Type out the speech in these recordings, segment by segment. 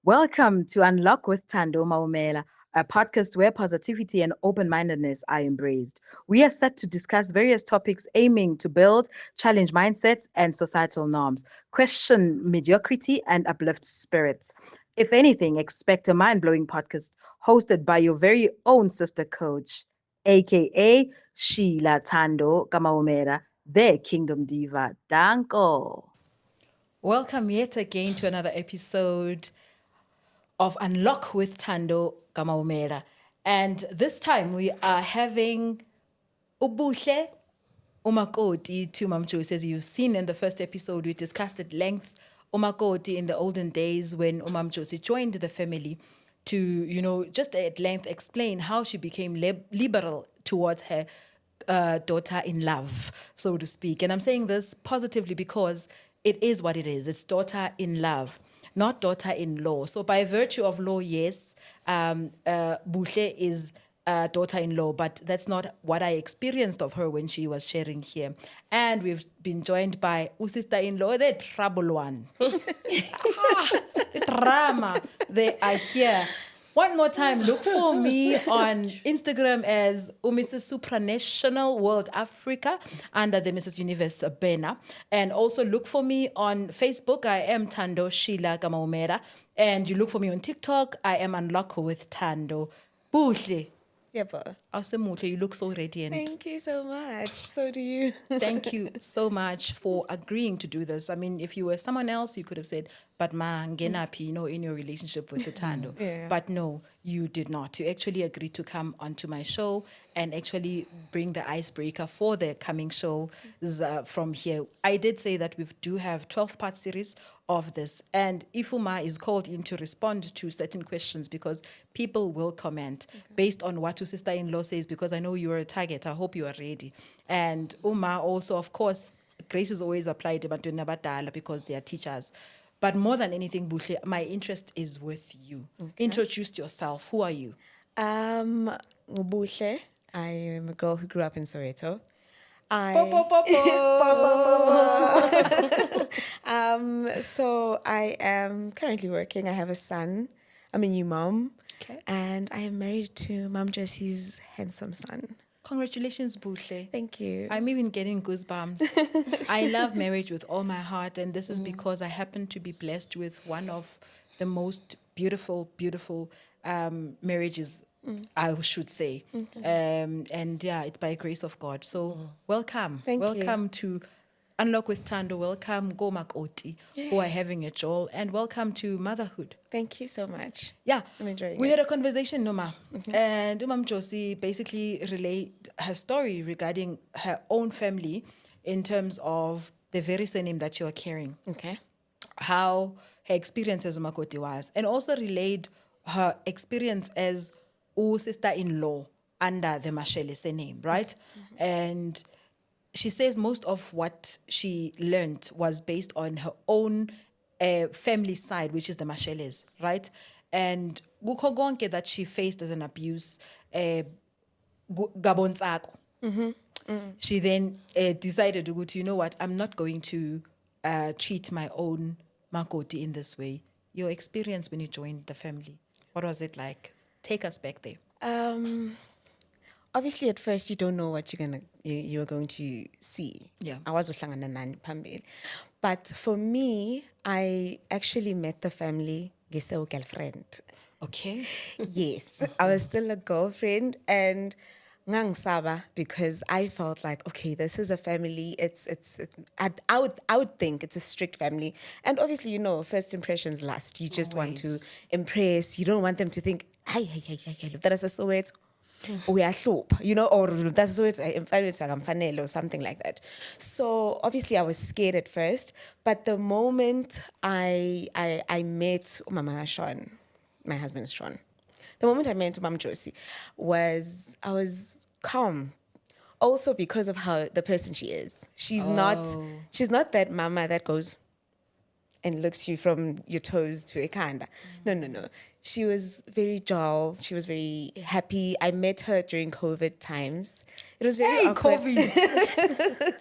Welcome to Unlock with Thando Makoti, a podcast where positivity and open-mindedness are embraced. We are set to discuss various topics aiming to build, challenge mindsets and societal norms, question mediocrity and uplift spirits. If anything, expect a mind-blowing podcast hosted by your very own sister coach, aka Sheila Thando Makoti, the Kingdom Diva. Danko. Welcome yet again to another episode of Unlock with Thando Makoti. And this time we are having Ubuhle Umakoti to Mamcho. As you've seen in the first episode, we discussed at length Umakoti in the olden days when Umamjosi joined the family to, just at length explain how she became liberal towards her daughter in love, so to speak. And I'm saying this positively because it is what it is. It's daughter in love, not daughter-in-law. So by virtue of law, yes, Buhle is daughter-in-law, but that's not what I experienced of her when she was sharing here. And we've been joined by sister-in-law, the trouble one. Drama. They are here. One more time, look for me on Instagram as Mrs. Supranational World Africa under the Mrs. Universe banner. And also look for me on Facebook. I am Thando Sheila Makoti. And you look for me on TikTok. I am Unlock with Thando. Buhle. Yeah, but Awesome, you look so radiant. thank you so much. So do you. Thank you so much for agreeing to do this. I mean, if you were someone else, you could have said, but ma, ngenapi, in your relationship with the Thando. Yeah. But no, you did not. You actually agreed to come onto my show and actually bring the icebreaker for the coming show from here. I did say that we do have 12-part series of this. And Ifuma is called in to respond to certain questions because people will comment based on what your sister-in-law says, because I know you're a target. I hope you are ready. And Uma also, of course, grace is always applied because they are teachers. But more than anything, Buhle, my interest is with you. Okay. Introduce yourself. Who are you? Ngubuhle. I am a girl who grew up in Soweto. So I am currently working. I have a son. I'm a new mom. Okay. And I am married to Mom Jessie's handsome son. Congratulations, Buhle. Thank you. I'm even getting goosebumps. I love marriage with all my heart, and this is because I happen to be blessed with one of the most beautiful marriages, I should say. And yeah, it's by grace of God. So welcome. Thank you. Welcome to Unlock with Thando. Welcome, Go Makoti, who are having a joy, and welcome to motherhood. Thank you so much. Yeah, I'm enjoying we it. had a conversation, Noma, and Umam Josie basically relayed her story regarding her own family in terms of the very surname that you are carrying, Okay. how her experience as Makoti was, and also relayed her experience as sister-in-law under the Mashele surname, right? And she says most of what she learned was based on her own family side, which is the Masheles, right? And kukho konke that she faced as an abuse, gabontsako. She then decided to go to, you know what, I'm not going to treat my own Makoti in this way. Your experience when you joined the family, what was it like? Take us back there. Obviously, at first, you don't know what you're going to see. Yeah. I was uhlangana nani phambili. But for me, I actually met the family ngeseo girlfriend. Okay. Yes, I was still a girlfriend, and ngangisaba because I felt like, okay, this is a family. I would think it's a strict family, and obviously, first impressions last. You just want to impress. You don't want them to think, hey, that is a Soweto. We are slope, or that's what I'm fanel or something like that. So obviously I was scared at first, but the moment I met Mama Sean, my husband's Sean, the moment I met Mama Josie I was calm. Also because of how the person she is. She's not that mama that goes and looks you from your toes to a kanda. No. She was very dull. She was very happy. I met her during COVID times. It was very awkward. COVID.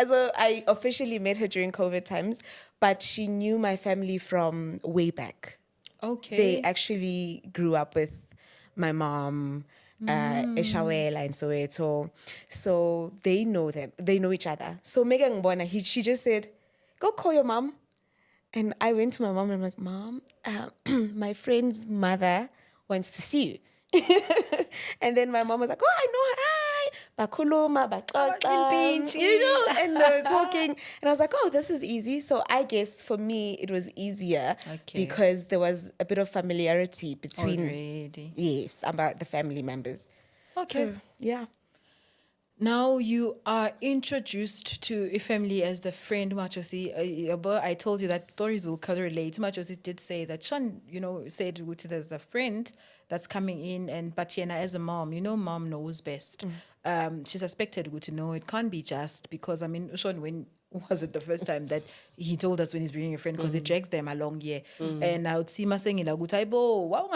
So I officially met her during COVID times, but she knew my family from way back. Okay. They actually grew up with my mom, Eshawela and Soweto. So they know them. They know each other. So Megan Bona, she just said, go call your mom. And I went to my mom and I'm like, Mom, my friend's mother wants to see you. And then my mom was like, oh, I know her. Hi. Bakuluma, baxoxa, you know, and they were talking. And I was like, oh, this is easy. So I guess for me, it was easier Okay. because there was a bit of familiarity between, Already. yes, about the family members. Okay. So, yeah. Now you are introduced to a family as the friend Machosi. I told you that stories will correlate. Machosi did say that Sean, said there's a friend that's coming in, and Batiana as a mom, mom knows best. She suspected to know it can't be just because Sean, when was it the first time that he told us when he's bringing a friend because it drags them along here, and I would see Masengila Gutaibo, wow,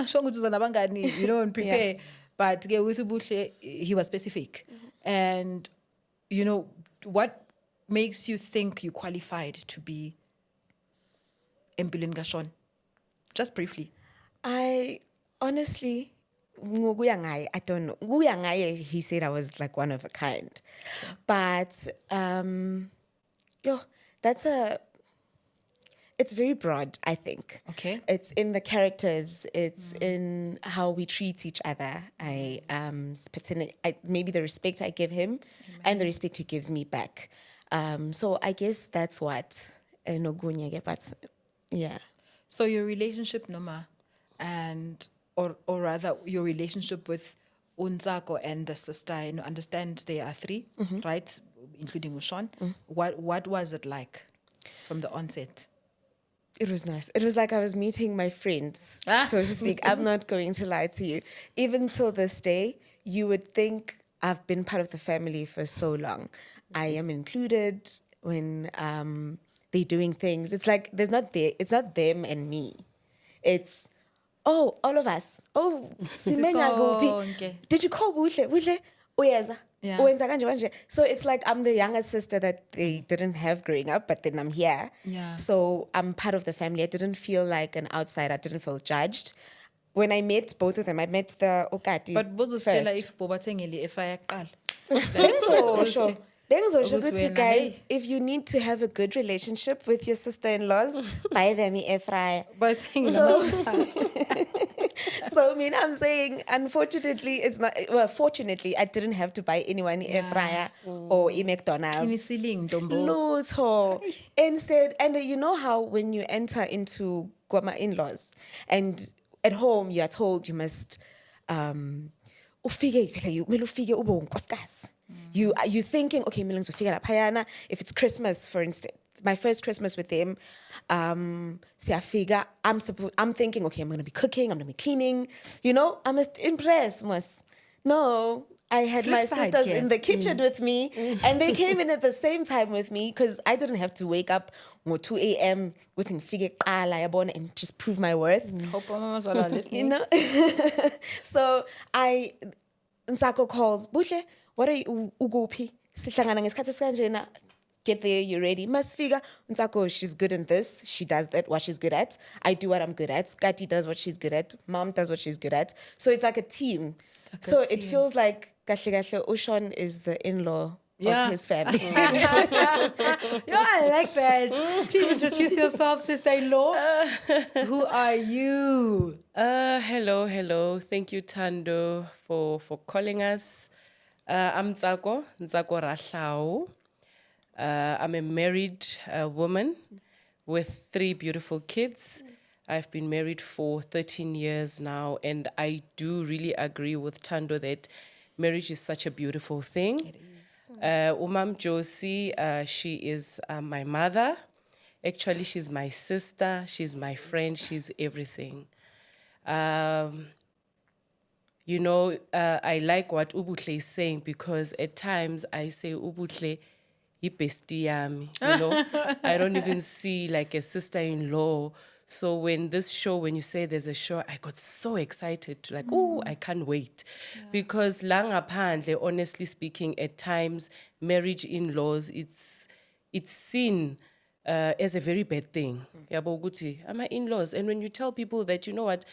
and prepare. But with Ubuhle, he was specific. And, what makes you think you qualified to be Empilin Gashon? Just briefly. I honestly, I don't know. Nguyangaye, he said I was like one of a kind. But, that's it's very broad, I think. Okay. It's in the characters. It's in how we treat each other. Maybe the respect I give him and the respect he gives me back. So I guess that's what Nogunya, but yeah. So your relationship, Noma, or rather your relationship with Unzako and the sister, understand there are three, right? Including Ushon. What was it like from the onset? It was nice. It was like I was meeting my friends, so to speak. I'm not going to lie to you. Even till this day, you would think I've been part of the family for so long. I am included when they're doing things. It's like it's not them and me. It's all of us. Oh, Simenya Gopi. Okay. Did you call Buhle? Buhle, uyeza. Yeah. Uwenza kanje, kanje. So it's like I'm the younger sister that they didn't have growing up, but then I'm here. Yeah. So I'm part of the family. I didn't feel like an outsider. I didn't feel judged. When I met both of them, I met the Okati But first. if Bobatengeli if I call. Sure. Ukuthi Guys, if you need to have a good relationship with your sister-in-laws, buy them air fryer. But So, I'm saying, unfortunately, it's not. Well, fortunately, I didn't have to buy anyone air fryer or a McDonald's. Lutho. Instead, and you know how when you enter into Guama in-laws, and at home you are told you must, you thinking, okay, if it's Christmas, for instance. My first Christmas with them, I'm thinking, okay, I'm going to be cooking, I'm going to be cleaning, I must impress, No, I had my sisters in the kitchen with me, and they came in at the same time with me because I didn't have to wake up at 2 a.m. and just prove my worth. hope Mama's listening. So Nsako calls, Buhle, what are you, Ugopi? Get there, you're ready. Masfiga, Nsako, she's good in this. She does what she's good at. I do what I'm good at. Skati does what she's good at. Mom does what she's good at. So it's like a team. It feels like Gashe Ushon is the in-law of his family. I like that. Please introduce yourself, sister-in-law. Who are you? Hello. Thank you, Thando, for calling us. I'm Ntsako Rahlao. I'm a married woman with 3 beautiful kids. I've been married for 13 years now, and I do really agree with Thando that marriage is such a beautiful thing. It is. Umam Josie, she is my mother. Actually, she's my sister. She's my friend. She's everything. I like what Ubuhle is saying because at times I say Ubuhle bestie yami, I don't even see like a sister-in-law. So when you say there's a show, I got so excited to I can't wait. Yeah. Because langaphandle, honestly speaking, at times marriage in-laws, it's seen as a very bad thing. Yabo ukuthi ama in-laws, and when you tell people that, you know what,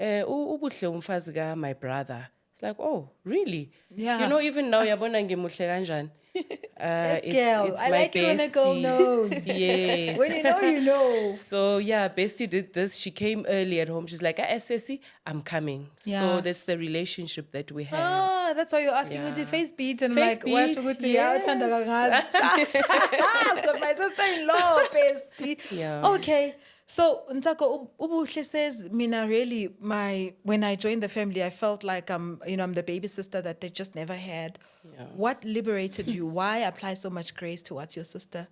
ubuhle umfazi ka my brother, it's like, oh really? Yeah. You know, even now yabona ngimuhle kanjani. Yes, girl. It's I my like it when a girl bestie. knows. Yes. When you know, you know. So yeah, bestie did this. She came early at home. She's like, Sissy, I'm coming. Yeah. So that's the relationship that we have. Ah, that's why you're asking Yeah. me to face beat and Face like, why beat, should we do I've yes. got my sister-in-law, bestie. Yeah. Okay. So Ntako Ubuhle says, Mina, really, when I joined the family, I felt like I'm the baby sister that they just never had. Yeah. What liberated you? Why apply so much grace towards your sister?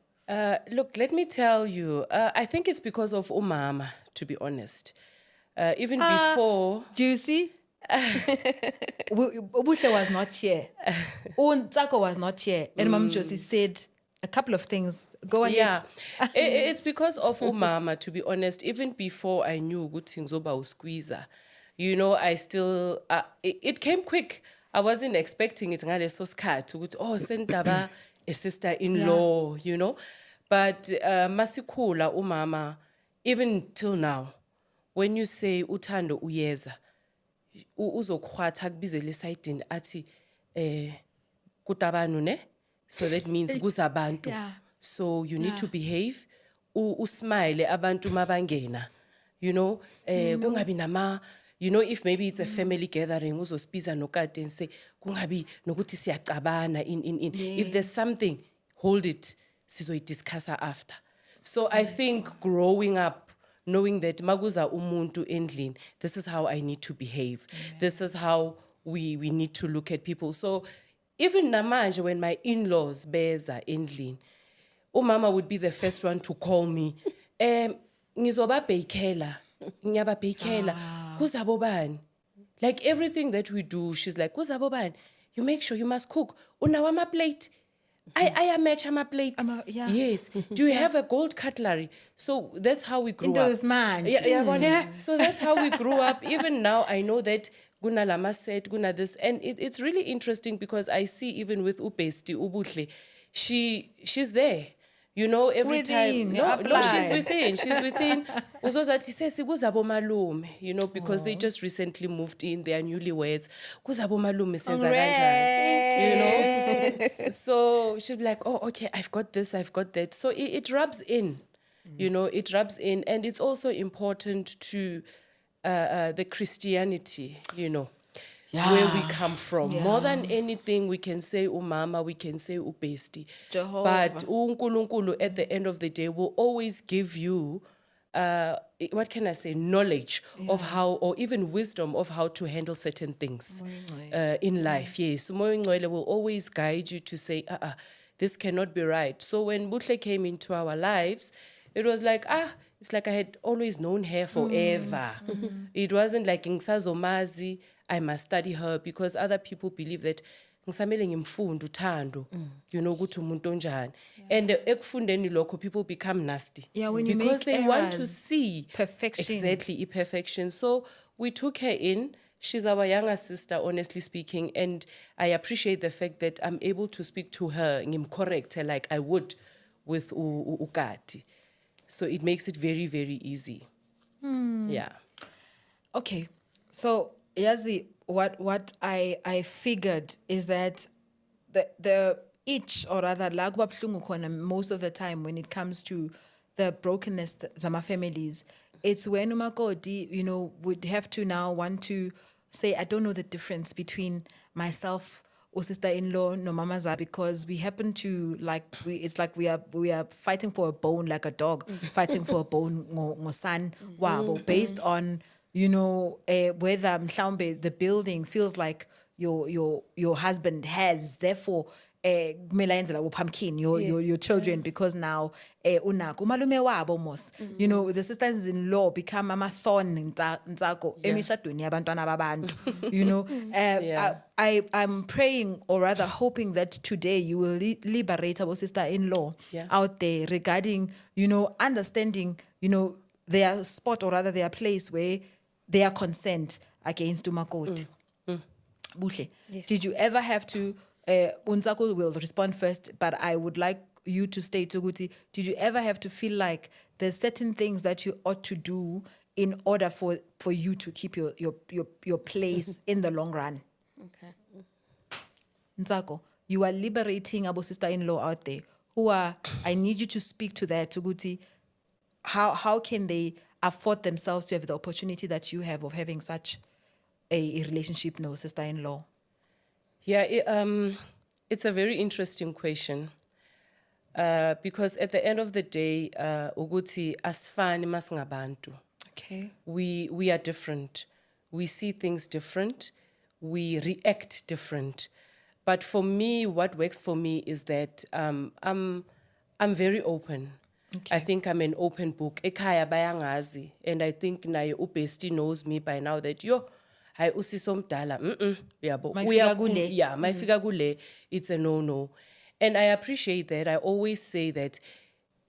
Look, let me tell you, I think it's because of umama, to be honest. Even before, Do you see? Ubuhle was not here. Ntako was not here. And Mama Josie said a couple of things. Go ahead. yeah, it's because of umama, to be honest. Even before I knew ukuthi ngizoba usqueezer, you know, I still, it came quick. I wasn't expecting it ngaleso sikhathi ukuthi sendaba a sister-in-law, you know. But masikhula umama, even till now, when you say uthando uyeza, uzokhwatha kubizele esayidini athi kutabanu ne, so that means kuzabantu. Yeah. So you need to behave, usmile abantu mabangena, you know, kungabi nama, you know, if maybe it's a family gathering, uzospiza nokade and say kungabi nokuthi siyacabana in if there's something, hold it, sizoyidiscussa after. So I think growing up, knowing that maguza umuntu endlini, this is how I need to behave. This is how we need to look at people. So even namanje, when my in-laws beza endlini, umama would be the first one to call me. Ngizoba bakela, ngiyaba bakela, kuzabo bani? Like everything that we do, she's like, kuzabo bani? You make sure you must cook. Unawa ma plate. I match my plate. Yeah. Yes. Do you have a gold cutlery? So that's how we grew Into up. this man. Yeah. So that's how we grew up. Even now, I know that Guna Lama said, Guna this. And it's really interesting because I see even with Upesti, Ubuhle, she's there. You know, every Within, time. No, apply. she's within. She's within. Uzozathi sesi kuzabo malume, you know, because they just recently moved in. They are newlyweds. Kuzabo malume senza kanjani. You know? So she'll be like, oh, okay, I've got this, I've got that. So it rubs in, you know, it rubs in. And it's also important to the Christianity, you know, where we come from. More than anything, we can say umama, we can say ubesti. Jehovah. But uNkulunkulu at the end of the day will always give you, what can I say, knowledge of how, or even wisdom of how to handle certain things in life. Yes, Umoya Ngcwele will always guide you to say, this cannot be right. So when Butle came into our lives, it was like, it's like I had always known her forever. It wasn't like ngisazomazi, I must study her, because other people believe that ngisamele ngimfunde uthando, you know, ukuthi umuntu onjani. And ekufundeni lokho, people become nasty. Yeah, when you because make they want to errors, see perfection. Exactly, perfection. So we took her in. She's our younger sister, honestly speaking, and I appreciate the fact that I'm able to speak to her, correct her like I would with Ukati. So it makes it very, very easy. Yeah. Okay, so Yazi, what I figured is that the each, or rather la kuba buhlungu khona most of the time when it comes to the brokenness zama families, it's when umakoti, you know, would have to now want to say, I don't know the difference between myself or sister-in-law no mamaza, because we happen to it's like we are fighting for a bone, like a dog fighting for a bone ngosan wabo, based on, you know, whether mhlawumbe the building feels like your husband has, therefore kumele ayenzela pumpkin your children, because now unako umalume wabo mos, you know, the sisters-in-law become amathorn ntsako emishadweni yabantwana babantu, you know. I'm praying, or rather hoping, that today you will liberate our sister-in-law out there regarding, you know, understanding, you know, their spot, or rather their place where they are consent against umakoti. Buhle, did you ever have to Unzako will respond first, but I would like you to state ukuthi, did you ever have to feel like there's certain things that you ought to do in order for you to keep your place in the long run? Okay. Ntsako, you are liberating abo sister-in-law out there who are, I need you to speak to that, ukuthi, how can they afford themselves to have the opportunity that you have of having such a relationship, no sister-in-law? Yeah, it's a very interesting question. Because at the end of the day, ukuthi asifani masingabantu. Okay. We are different. We see things different. We react different. But for me, what works for me is that I'm very open. Okay. I think I'm an open book. Ekhaya bayangazi, and I think naye ubesti knows me by now that hayi usiso mdala yabo Mayifika kule. yeah mayifika kule, it's a no. And I appreciate that. I always say that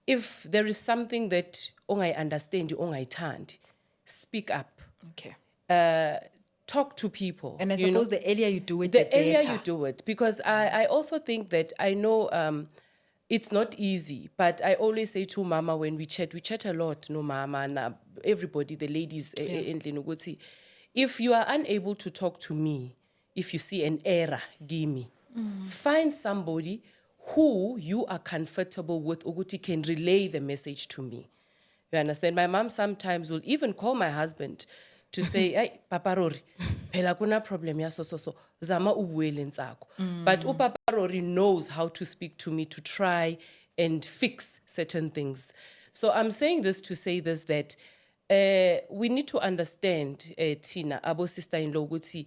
if there is something that ongayunderstand, ongayithandi, speak up. Okay. Talk to people. And I you know? suppose the earlier you do it, The the earlier better. you do it, because I also think that I know it's not easy, but I always say to Mama when we chat a lot, no Mama, and everybody, the ladies in Lenuguti, if you are unable to talk to me, if you see an error, give me. Find somebody who you are comfortable with, Uguti can relay the message to me. You understand? My mom sometimes will even call my husband to say, hey, Papa Rory, phela kuna problem ya so, zama ubuele ntsako. But Papa Rory knows how to speak to me to try and fix certain things. So I'm saying this to say this, that we need to understand, Tina, abo sister-in-law, ukuthi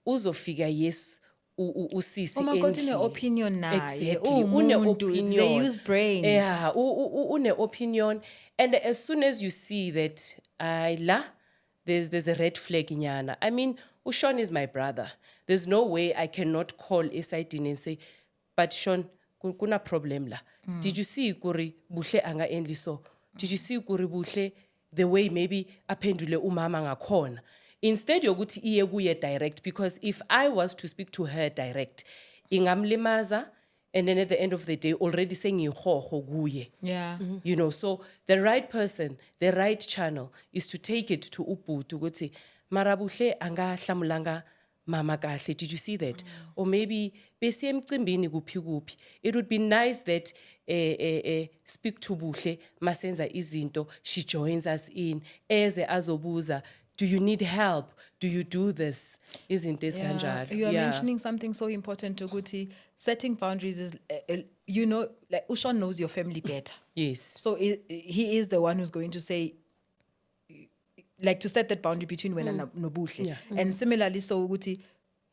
uzofika yes, usisi Makoti endlini. opinion naye. Exactly. Une opinion. They use brains. Yeah, une opinion. And as soon as you see that, there's a red flag nyana. I mean, Sean is my brother. There's no way I cannot call Esaidin and say, but Sean, kuna problem la. Did you see kuri buhle anga endli so? Did you see kuri buhle the way maybe apendule umama ngakhona? Instead yokuthi iye kuye direct, because if I was to speak to her direct, ingamlimaza, and then at the end of the day already saying kuye. Yeah. You know, so the right person, the right channel is to take it to upu to go say, marabuhle anga hlamulanga mama kahle. Did you see that? Or maybe besi emcimbini kuphi kuphi. It would be nice that speak to buhle masenza izinto, she joins us in eze azobuza, do you need help? Do you do this? Isn't this kanjalo? You are mentioning something so important, Toguti. Setting boundaries is, you know, like Ushan knows your family better. Yes. So he is the one who's going to say, like, to set that boundary between when and Nobuhle. Yeah. And similarly, so Uguti,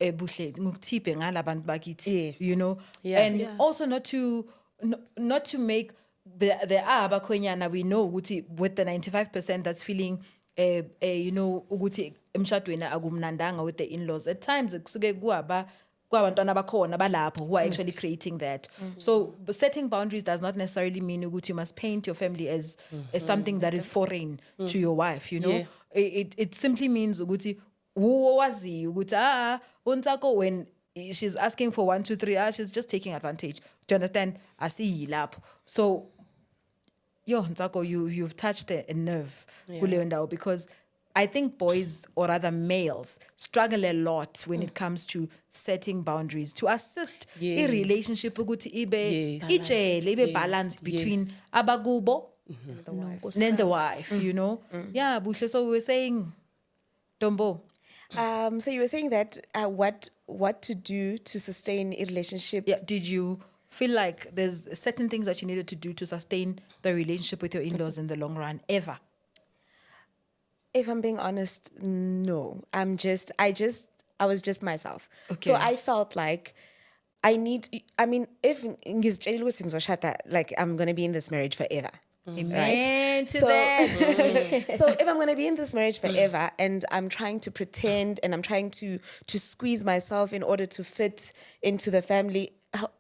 Buhle, ngukuthipe ngala bantu bakithi, Yes. you know, Yeah. and also not to make, there are abakhwenyana, we know Uguti, with the 95% that's feeling, you know, Uguti emshadweni agumnandanga with the in-laws. At times, kusuke kuabantwana bakhona balapho who are actually creating that. So setting boundaries does not necessarily mean Uguti you must paint your family as something that is foreign to your wife, you know. Yeah. It simply means Uguti wazi Uguti untako when she's asking for 1, 2, 3, she's just taking advantage. Do you understand? I see lap. So yo Ntsako, you've touched a nerve kuleyo ndawo, because I think boys, or rather males, struggle a lot when it comes to setting boundaries to assist Yes. a relationship ukuthi ibe Yes. ijele, ibe Yes. balanced between Yes. abakubo and the wife. wife, you know. Yeah, Buhle, so we were saying, Tombo. So you were saying that what to do to sustain a relationship. Yeah, did you feel like there's certain things that you needed to do to sustain the relationship with your in-laws in the long run, ever? If I'm being honest, no. I was just myself. Okay. So I felt like if ngizitshela ukuthi ngizoshada, like I'm going to be in this marriage forever. Amen to So- that. So if I'm going to be in this marriage forever and I'm trying to pretend and I'm trying to squeeze myself in order to fit into the family,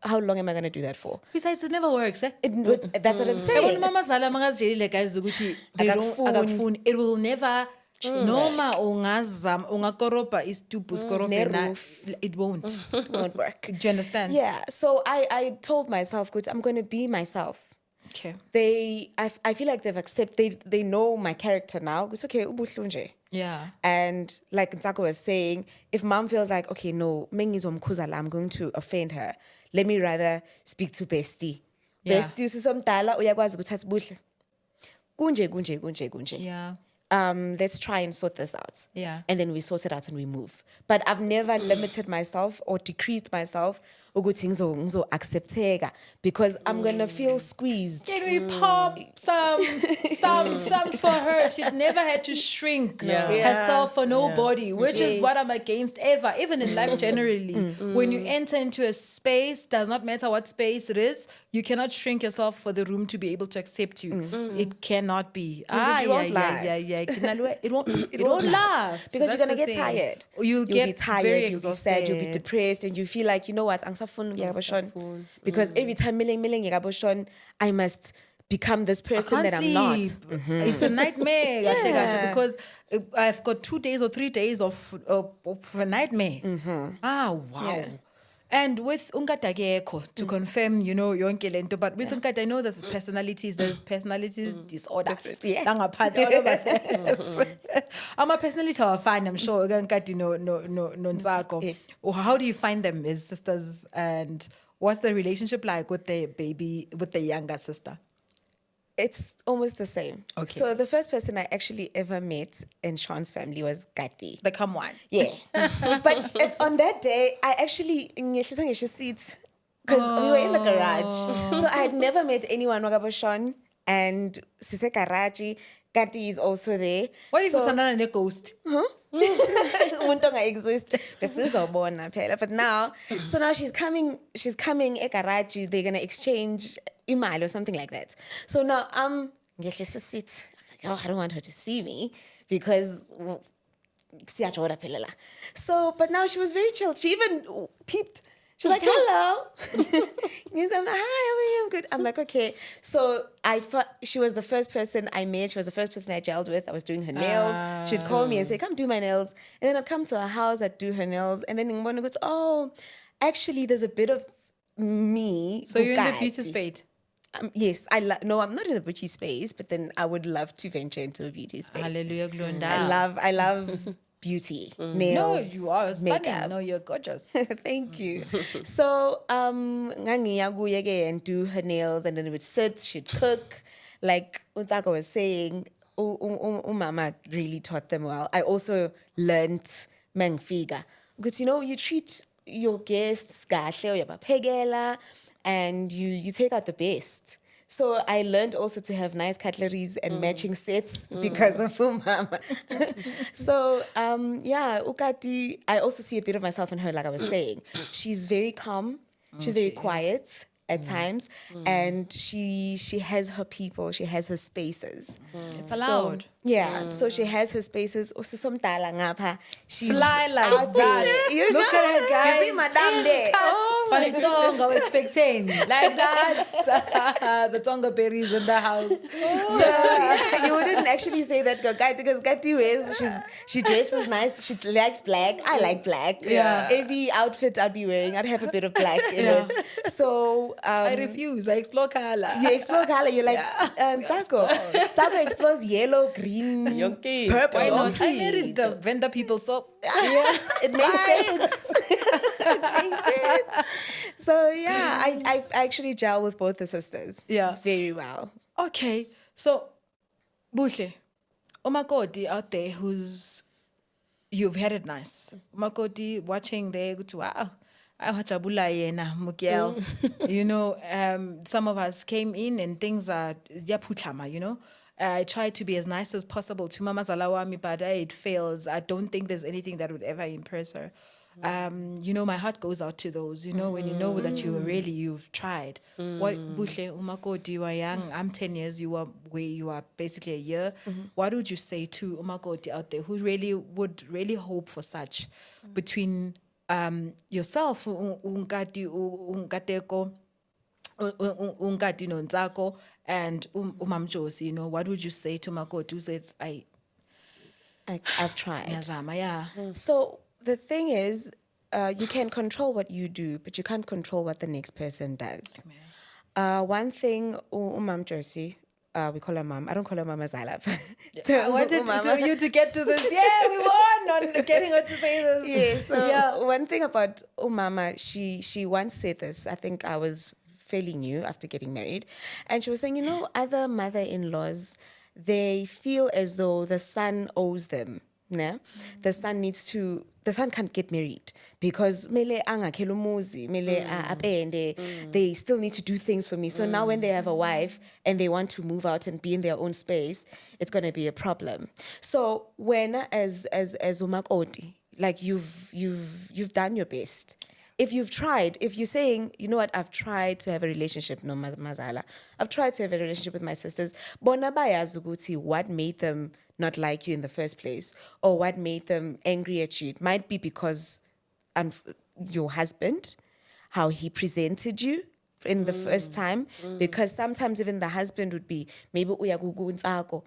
how long am I going to do that for? Besides, it never works, eh? That's what I'm Yabona saying. mama zala mangazijeyile guys ukuthi they don't Akakufuni. akakufuni. It will never Noma ungakoropa istupu skorope na, neroof. it won't. Won't work. Do you understand? Yeah. So I told myself, good, I'm going to be myself. Okay. I feel like they've accepted, they know my character now. It's okay, ubuhlungu nje. Yeah. And like Ntsako was saying, if mom feels like, okay, no, Mengizo mkhuzala, I'm going to offend her, let me rather speak to Bestie. Yeah. Bestie usisomdala uyakwazi ukuthi athi buhle. Kunje. Yeah. Let's try and sort this out. Yeah. And then we sort it out and we move. But I've never limited myself or decreased myself ukuthi ngizo accepteka because I'm gonna feel squeezed. Can we pop some for her? She's never had to shrink herself for nobody, which is what I'm against ever, even in life generally. When you enter into a space, does not matter what space it is, you cannot shrink yourself for the room to be able to accept you. It cannot be. It won't last. It won't last. Because That's you're going to the get thing. tired. You'll be get tired, very you'll be sad, you'll be exhausted. depressed, and you feel like, you know what, because every time I must become this person that I'm not. It's a nightmare. Because I've got 2 days or 3 days of a nightmare. Ah, wow. Yeah. And with Unkata Geko, to confirm, yonke lento, but with Unkata, I know there's personality disorders. Yeah. I'm a personality are fine, I'm sure. Unkati no Ntsako. Yes. How do you find them as sisters, and what's the relationship like with the younger sister? It's almost the same. Okay. So the first person I actually ever met in Sean's family was Gatti. The come one. Yeah. But on that day, I actually seat because we were in the garage. So I had never met anyone wagabo Sean and Sise Karachi. Gatti is also there. What if it's another ghost? Umuntu exist. But now she's coming eGarage, they're gonna exchange email or something like that. So now I'm like, oh, I don't want her to see me because so but now she was very chill. She even peeped. She's like, hello. Means I'm like, hi, how are you? I'm good. I'm like, okay. So she was the first person I met. She was the first person I gelled with. I was doing her nails. She'd call me and say, come do my nails. And then I'd come to her house, I'd do her nails. And then Ngibona goes, oh, actually, there's a bit of me. So you're in the beauty space? Yes. No, I'm not in the beauty space, but then I would love to venture into a beauty space. Hallelujah, Glenda. I love beauty, nails, No, you are stunning. makeup. No, you're gorgeous. Thank you. So, ngangiya kuye ke and do her nails, and then we would sit, she'd cook. Like Untako was saying, Mama really taught them well. I also learned mangfiga. Because, you treat your guests kahle, uyabaphekela, and you take out the best. So I learned also to have nice cutleries and matching sets because of Mama. So, Ukati, I also see a bit of myself in her, like I was saying. She's very calm. She's very quiet at times. And she has her people. She has her spaces. It's allowed. So she has her spaces. Usisomdala ngapha. She's Fly like out that. there, you Look know? at her, guys. You see Madame there. But it's Tonga expecting. Like that. The Tonga berries in the house. So you wouldn't actually say that guy because Gatti wears, she dresses nice, she likes black. I like black. Yeah. Every outfit I'd be wearing, I'd have a bit of black in it. So I refuse. I explore color. you explore color, you're like Taco. Taco explores yellow, green, Yonke. purple. Why not? I married the vendor people, so It makes sense. It makes sense. So yeah, I actually gel with both the sisters. Yeah. Very well. okay. So, Buhle, Makoti out there you've had it nice. Makoti watching there, go to wow. I watch Abula yena Mukiel. Some of us came in and things are yaputlama, I try to be as nice as possible to Mama Zalawami, but it fails. I don't think there's anything that would ever impress her. My heart goes out to those, when you know that you've tried. What Buhle Umakoti, you are young, I'm 10 years, you are basically a year. What would you say to Umakoti out there who would really hope for such between yourself, Unkati Nontsako, and Umamjosi, what would you say to Makoti who says, I I've tried. Ngiyazama, yeah. So the thing is, you can control what you do, but you can't control what the next person does. One thing, Umam Jersey, we call her mom. I don't call her Mama Zala. I wanted you to get to this. Yeah, we won on getting her to say this. Yeah, so Yeah. one thing about Umama, she once said this. I think I was fairly new after getting married. And she was saying, other mother-in-laws, they feel as though the son owes them. Yeah? The son can't get married because mele angakhela umuzi, mele apende. They still need to do things for me. So now when they have a wife and they want to move out and be in their own space, it's going to be a problem. So when as Makoti, like you've done your best. If you've tried, if you're saying, you know what, I've tried to have a relationship, no Mazala, I've tried to have a relationship with my sisters, bona bayazi ukuthi what made them not like you in the first place, or what made them angry at you. It might be because your husband, how he presented you in the first time, because sometimes even the husband would be, maybe uyagugu ntsako,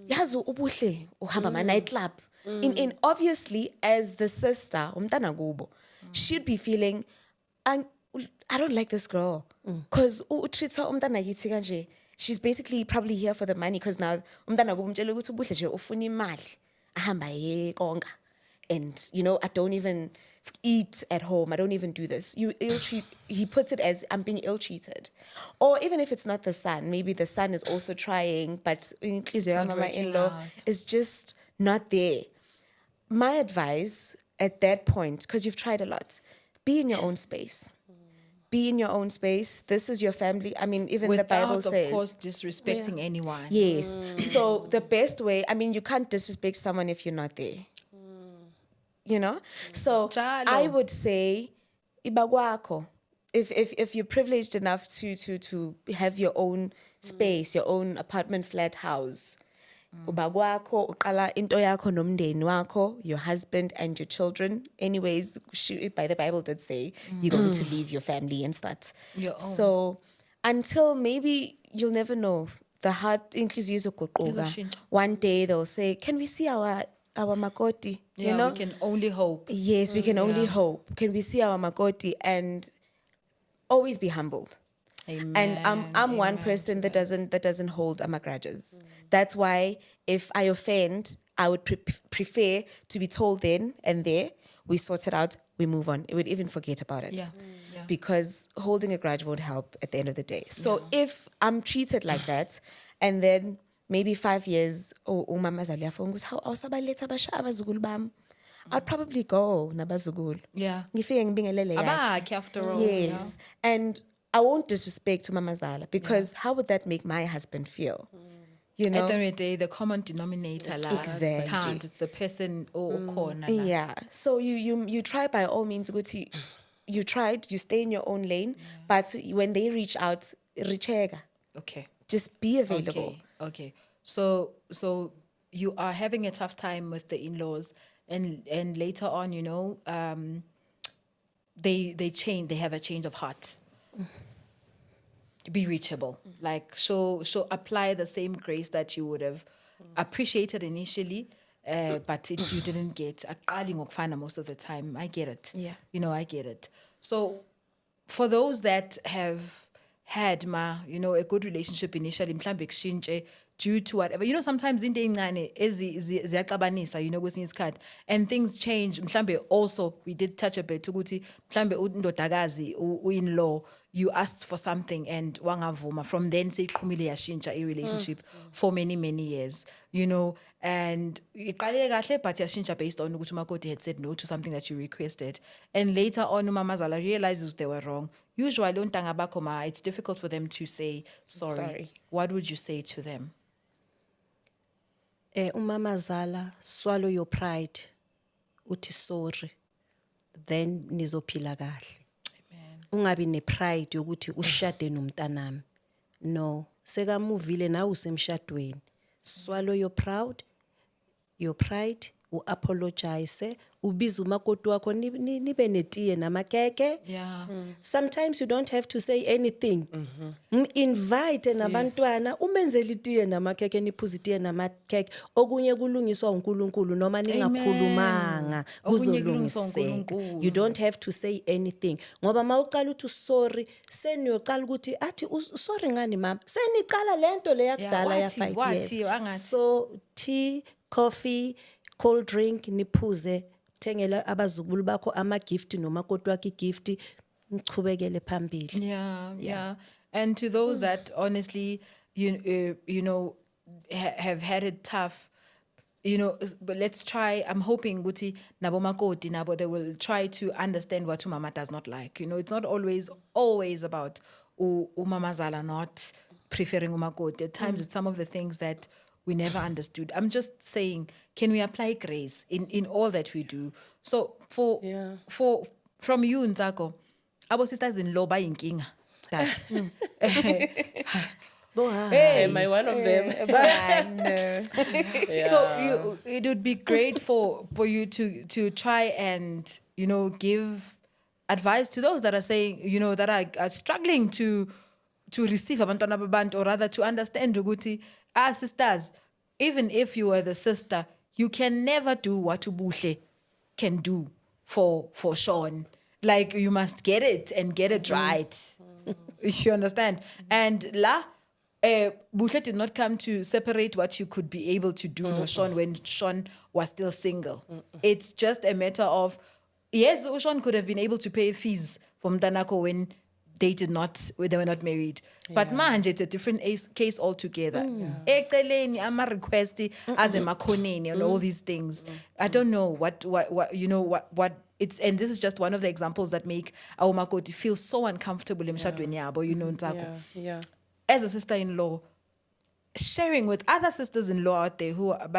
yazi ubuhle, uhamba ma nightclub. In obviously, as the sister, umntana kubo, she'd be feeling, I don't like this girl. Because treats her umntana yithi kanje. She's basically probably here for the money because now umntana kubo umtshela ukuthi ubuhle nje ufuna imali. Ahamba ye konga. And, I don't even eat at home. I don't even do this. You ill-treat. He puts it as, I'm being ill-treated. Or even if it's not the son, maybe the son is also trying, but mama-in-law is just not there. My advice at that point, because you've tried a lot, be in your own space. Be in your own space. This is your family. I mean, even the Bible says. Of course, disrespecting anyone. Yes. So the best way, I mean, you can't disrespect someone if you're not there. So I would say, ibagwako. If you're privileged enough to have your own space, your own apartment, flat, house, ubagwako uqala into yakho nomndeni wakho, your husband and your children. Anyways, by the Bible did say you're going to leave your family and start. Your own. So until maybe you'll never know. The heart includes one day they'll say, "Can we see our Makoti?" Yeah, we can only hope. Yes, we can only hope. Can we see our Makoti? And always be humbled. Amen. And I'm one person that doesn't hold grudges. That's why if I offend, I would prefer to be told then and there, we sort it out, we move on. We would even forget about it. Yeah. Because holding a grudge won't help at the end of the day. So if I'm treated like that, and then maybe 5 years, I'd probably go nabazugul. Yeah. Ngifike Abakhe after all. Yes. And I won't disrespect to Mama Zala because how would that make my husband feel? At the end of the day, the common denominator Exactly. can't. It's the person or corner. Yeah. So you try by all means, you tried, you stay in your own lane, but when they reach out, richega. Okay. Just be available. Okay. So you are having a tough time with the in-laws, and later on, they change. They have a change of heart. Be reachable. Like show apply the same grace that you would have appreciated initially, but you didn't get. Most of the time, I get it. Yeah. I get it. So for those that have had a good relationship initially, mhlambe kushintshe due to whatever. Sometimes into ey'ncane ziyaxabanisa, kwesinye isikhathi, and things change. Mhlambe also we did touch a bit ukuthi mhlambe undodakazi in-law, you asked for something and wangavuma. From then seyiqhumile yashintsha relationship for many years, and iqale kahle but yashintsha based on ukuthi umakoti had said no to something that you requested, and later on umamazala realizes they were wrong. Usually ontanga bakho it's difficult for them to say sorry. What would you say to them? Umamazala, swallow your pride, uthi sorry, then nizophila kahle. Ungabi ne-pride yokuthi ushade nomntanami. No, sekamuvile nawe usemshadweni. Swallow your pride, u-apologize, ubiza umakoti wakho nibe netiye namakeke. Yeah. Sometimes you don't have to say anything. Invite nabantwana umenzele itiye namakeke niphuze itiye namakeke okunye kulungiswa uNkulunkulu noma ningakhulumanga Okunye kulungiswa kuzolungiseka. uNkulunkulu. You don't have to say anything ngoba mawuqala uthi sorry seniyoqala ukuthi athi sorry ngani mama seniqala lento le yakudala ya 5 wathi, years. angathi. So tea, coffee, cold drink niphuze thengela abazukulu bakho ama gift nomakoti wakhe gift nichubekele phambili. Yeah. And to those that honestly, you know, have had it tough, but let's try. I'm hoping Guti nabo makoti nabo they will try to understand what mama does not like. It's not always about umama zala not preferring umakoti. At times it's some of the things that we never understood. I'm just saying, can we apply grace in all that we do? So from you Nzako, abo sisters-in-law bayinkinga. That. Am I one of them? So it would be great for you to try and give advice to those that are saying that are struggling to receive abantwana babantu, or rather to understand ukuthi sisters, even if you are the sister, you can never do what Ubuhle can do for Sean. Like you must get it and get it right. You understand? And Buhle did not come to separate what you could be able to do no Sean when Sean was still single. It's just a matter of, yes, Sean could have been able to pay fees from Danako when they were not married. But manje, it's a different case altogether. Eceleni ama request as a makoneni and all these things. I don't know what it's, and this is just one of the examples that make our makoti feel so uncomfortable in emshadweni yabo, Nzako. Yeah. As a sister-in-law, sharing with other sisters-in-law out there who are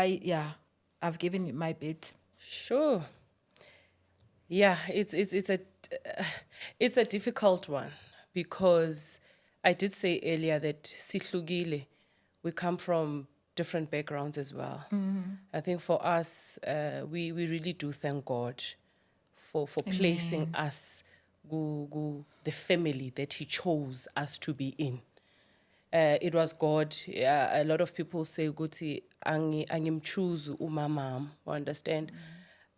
I've given you my bit. Sure. Yeah, it's a difficult one because I did say earlier that sihlukile, we come from different backgrounds as well. I think for us, we really do thank God for placing us, the family that He chose us to be in. It was God. A lot of people say, "Guti, choose umamam." Understand?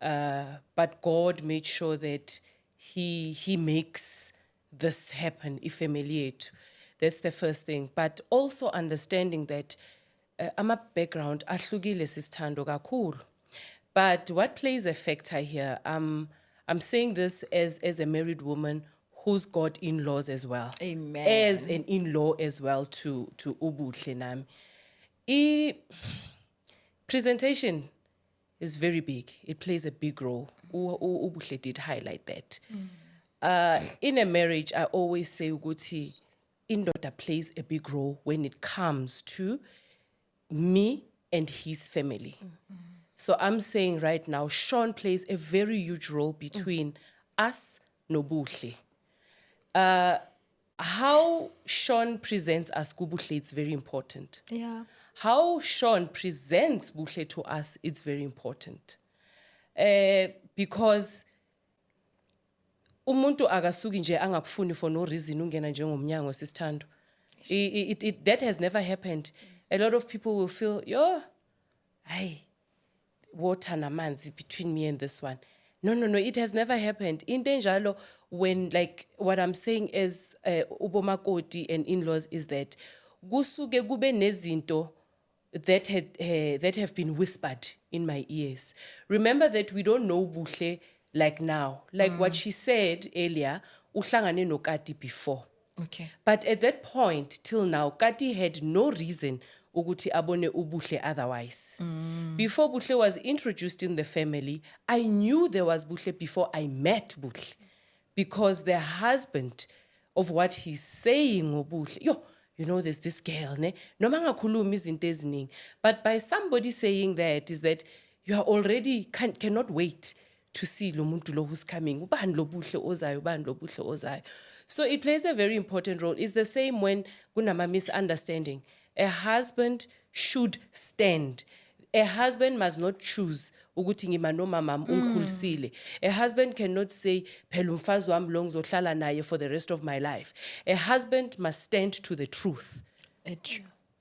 But God made sure that He makes this happen. Ifamiliate. That's the first thing. But also understanding that ama background ahlukile sisithando kakhulu. But what plays a factor here? I'm saying this as a married woman who's got in-laws as well. Amen. As an in-law as well to Ubuhle nami. Presentation is very big. It plays a big role. Ubuhle did highlight that. In a marriage, I always say ukuthi indoda plays a big role when it comes to me and his family. So I'm saying right now, Sean plays a very huge role between us no Buhle. How Sean presents us kubuhle, it's very important. Yeah. How Sean presents Buhle to us, it's very important. Because umuntu akasuki nje angakufuni for no reason ungena njengomnyango sisithando. That has never happened. A lot of people will feel, water namanzi between me and this one. No, it has never happened. In Denjalo, when, like, what I'm saying is, ubomakoti and in-laws is that gusuke gube nezinto that have been whispered in my ears. Remember that we don't know Buhle like now. Like what she said earlier, uhlangane no Kati before. Okay. But at that point, till now, Kati had no reason ukuthi abone ubuhle otherwise. Before Buhle was introduced in the family, I knew there was Buhle before I met Buhle. Because the husband of what he's saying, Buhle, there's this girl, ne? Noma ngakhulumi izinto eziningi. But by somebody saying that is that you are already cannot wait to see lo muntu lo who's coming. Ubani lo Buhle ozayo, ubani lo Buhle ozayo. So it plays a very important role. It's the same when kunama misunderstanding. A husband should stand. A husband must not choose ukuthi ngima nomama ungikhulisile. A husband cannot say phela umfazi wami lo ngizohlala naye for the rest of my life. A husband must stand to the truth.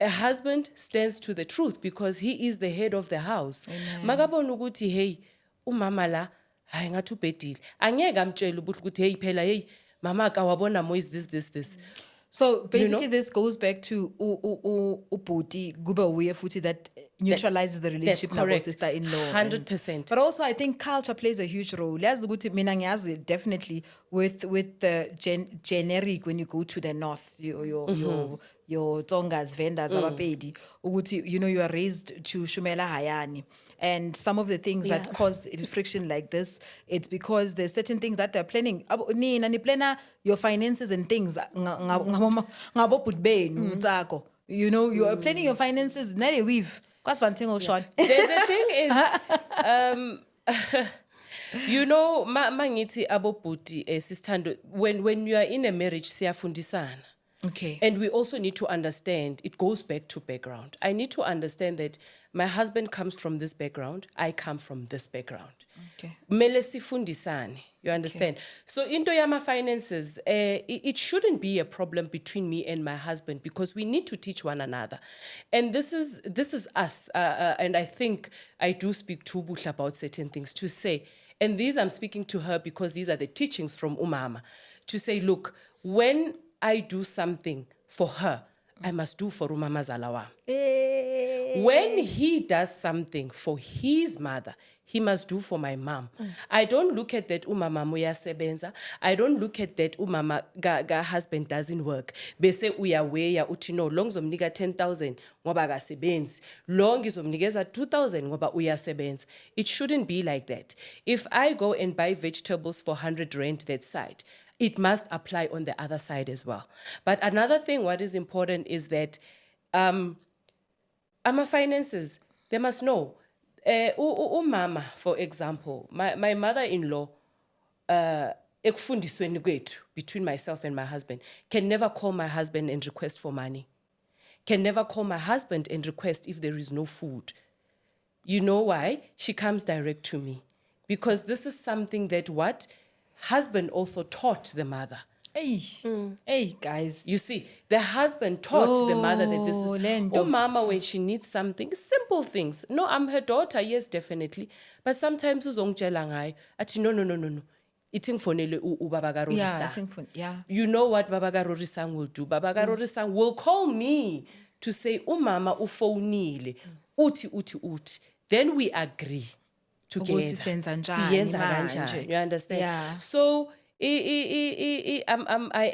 A husband stands to the truth because he is the head of the house. Makabona ukuthi hey umama la hayi ngathi ubhedile. Angeke amtshele ukuthi hey phela hey mama ka wabona mo is this. So basically, know? this goes back to ubhuti kube uye futhi that neutralizes the relationship That's nabo correct. sister-in-law. 100%. But also, I think culture plays a huge role. Yazi ukuthi mina ngiyazi definitely with the generic when you go to the north, your Tongas vendors abapedi ukuthi you are raised to shumela hayani. And some of the things that cause friction like this, it's because there's certain things that they're planning. Nina ni plana your finances and things. Ngabobhuti benu utsako. You are planning your finances. Nale weave. Kwasbantingo short. The thing is, mangithi abobhuti Sister, when you are in a marriage, siyafundisana. Okay. And we also need to understand, it goes back to background. I need to understand that my husband comes from this background, I come from this background. Okay. Mele sifundisane, you understand? So into yama finances, it shouldn't be a problem between me and my husband because we need to teach one another. And this is us. And I think I do speak to Bush about certain things to say, and these I'm speaking to her because these are the teachings from Umama, to say, look, when I do something for her, I must do for Umama Zalawa. When he does something for his mother, he must do for my mom. I don't look at that umama moya sebenza. I don't look at that umama ga husband doesn't work. Bese uyaweya uthi no long zomnika 10,000 ngoba ka sebenzi. Long izomnikeza 2,000 ngoba uyasebenza. It shouldn't be like that. If I go and buy vegetables for 100 rand that side, it must apply on the other side as well. But another thing, what is important is that our finances, they must know. Mama, for example, my mother-in-law, ekufundisweni kwethu between myself and my husband, can never call my husband and request for money. Can never call my husband and request if there is no food. You know why? She comes direct to me. Because this is something that husband also taught the mother. Hey, guys. You see, the husband taught the mother that this is mama when she needs something, simple things. No, I'm her daughter, yes, definitely. But sometimes uzongitshela ngayo athi no. Iting fonele ubaba ka Rorisang. Yeah. You know what Baba ka Rorisang will do? Baba ka Rorisang will call me to say umama ufonile. Uti. Then we agree together. Ukuthi senza njani Siyenza manje. kanjani. You understand? Yeah. So I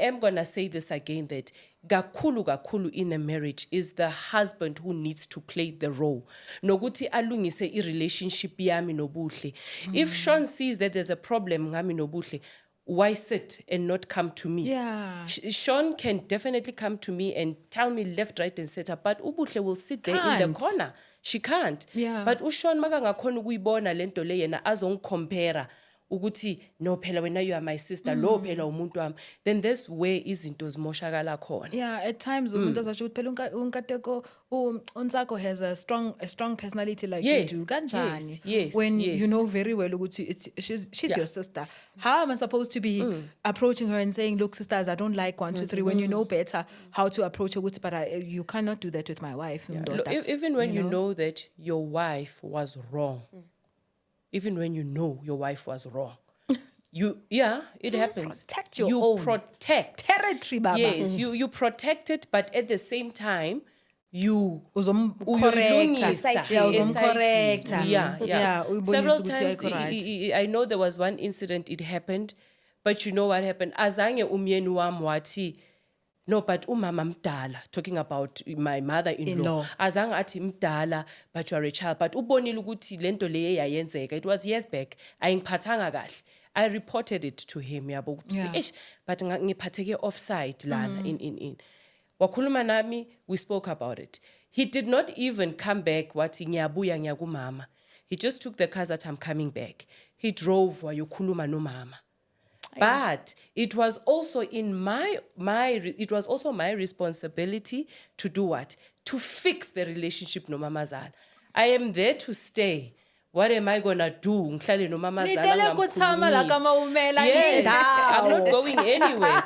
am going to say this again, that gakulu in a marriage is the husband who needs to play the role. Noguti alungise I relationship yami nobuhle. If Sean sees that there's a problem ngami nobuhle, why sit and not come to me? Yeah. Sean can definitely come to me and tell me left, right, and center, but ubuhle will sit there in the corner. She can't. Yeah. But uSean makangakhona ukuyibona lento le yena azongicompare ukuthi no phela wena you are my sister, lo phela umuntu wami, then that's where izinto zimoshakala khona. Yeah, at times umuntu azasho ukuthi phela unkateko unsako has a strong personality like Yes, you do. Kanjani? yes, When yes. you know very well ukuthi she's your sister. How am I supposed to be approaching her and saying, look, sisters, I don't like 1, 2, 3, when you know better how to approach her, but you cannot do that with my wife. Look, even when you know that your wife was wrong, even when you know your wife was wrong, it happens. Protect your you own protect territory, Baba. Yes, you protect it, but at the same time, you Uzomcorrecta. Yeah, uzomcorrecta. Yeah. uyibonisa Several ukuthi times, ayikho right. I know there was one incident, it happened, but you know what happened? Azange umyeni wami wathi, no, but umama mdala, talking about my mother-in-law. Azange athi mdala, but you are a child. But ubonile ukuthi lento le yayenzeka. It was years back. Ayingiphathanga kahle. I reported it to him. Yabo ukuthi but ngiphatheke offside lana in. Wakhuluma nami, we spoke about it. He did not even come back wathi ngiyabuya ngiyakumama. He just took the car that I'm coming back. He drove wayokhuluma no mama. But it was also my responsibility to do what? To fix the relationship no mamazala. I am there to stay. What am I gonna do? Ngihlale nomamazala Nitela kutshama la ngamkhulumisa. Kamaumela Yes, ngendawo. I'm not going anywhere.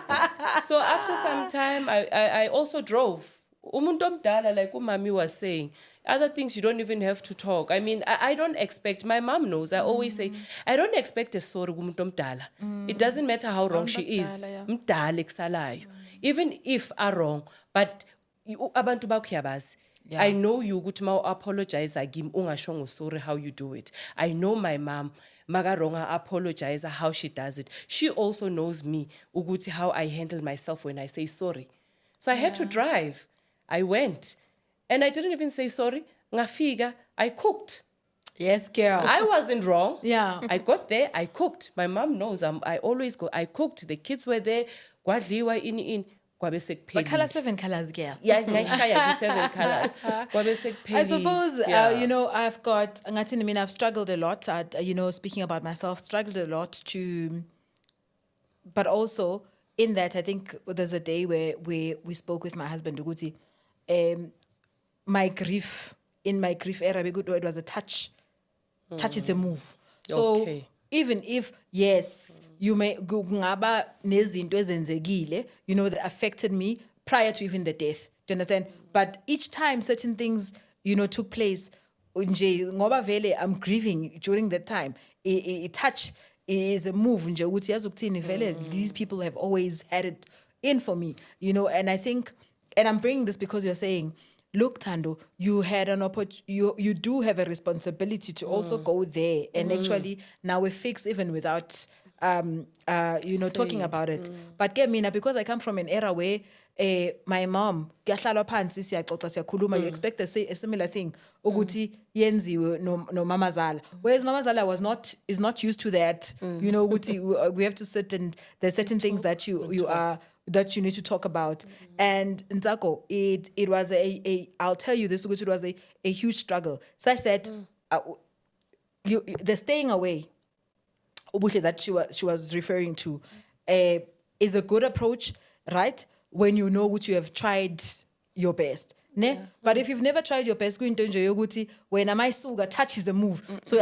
So after some time, I also drove. Umuntu omdala, like Umami was saying, other things you don't even have to talk. I mean, I don't expect, my mom knows, I always say, I don't expect a sorry kumuntu omdala. It doesn't matter how wrong she is. Mdala kusalayo. Even if are wrong, but abantu bakuyabazi. I know you ukuthi ma apologize agim ungashongo sorry how you do it. I know my mom magaronga apologize how she does it. She also knows me ukuthi how I handle myself when I say sorry. So I had to drive. I went. And I didn't even say sorry. Ngafika, I cooked. Yes, girl. I wasn't wrong. Yeah. I got there, I cooked. My mom knows I always go. I cooked. The kids were there. Kwadliwa in. Kwabe But color sekuphelile. 7 colors, girl. Yeah, ngayishaya the 7 colors. Kwabe sekuphelile. I suppose, Yeah. I've struggled a lot at, speaking about myself, struggled a lot but also in that, I think there's a day where we spoke with my husband, Uguti, in my grief era, it was a touch. Touch is a move. So Okay. even if, yes, you may kungaba nezinto ezenzekile, that affected me prior to even the death. Do you understand? But each time certain things, took place, nje ngoba vele I'm grieving during that time. A touch is a move. Nje ukuthi yazi ukuthini vele these people have always had it in for me, and I think, and I'm bringing this because you're saying, look, Thando, you had an you do have a responsibility to also go there and actually now we fix even without talking about it. But get me now, because I come from an era where my mom, kuyahlalwa phansi siyaxoxa siyakhuluma, you expect a similar thing. Ukuthi yenziwe no mamazala. Whereas mamazala is not used to that. Ukuthi we have to sit and there's certain things that you need to talk about. And Nzako, it was I'll tell you this, it was a huge struggle, such that the staying away that she was referring to is a good approach, right? When you know what you have tried your best. Ne? But if you've never tried your best, when am suga touch is the move. So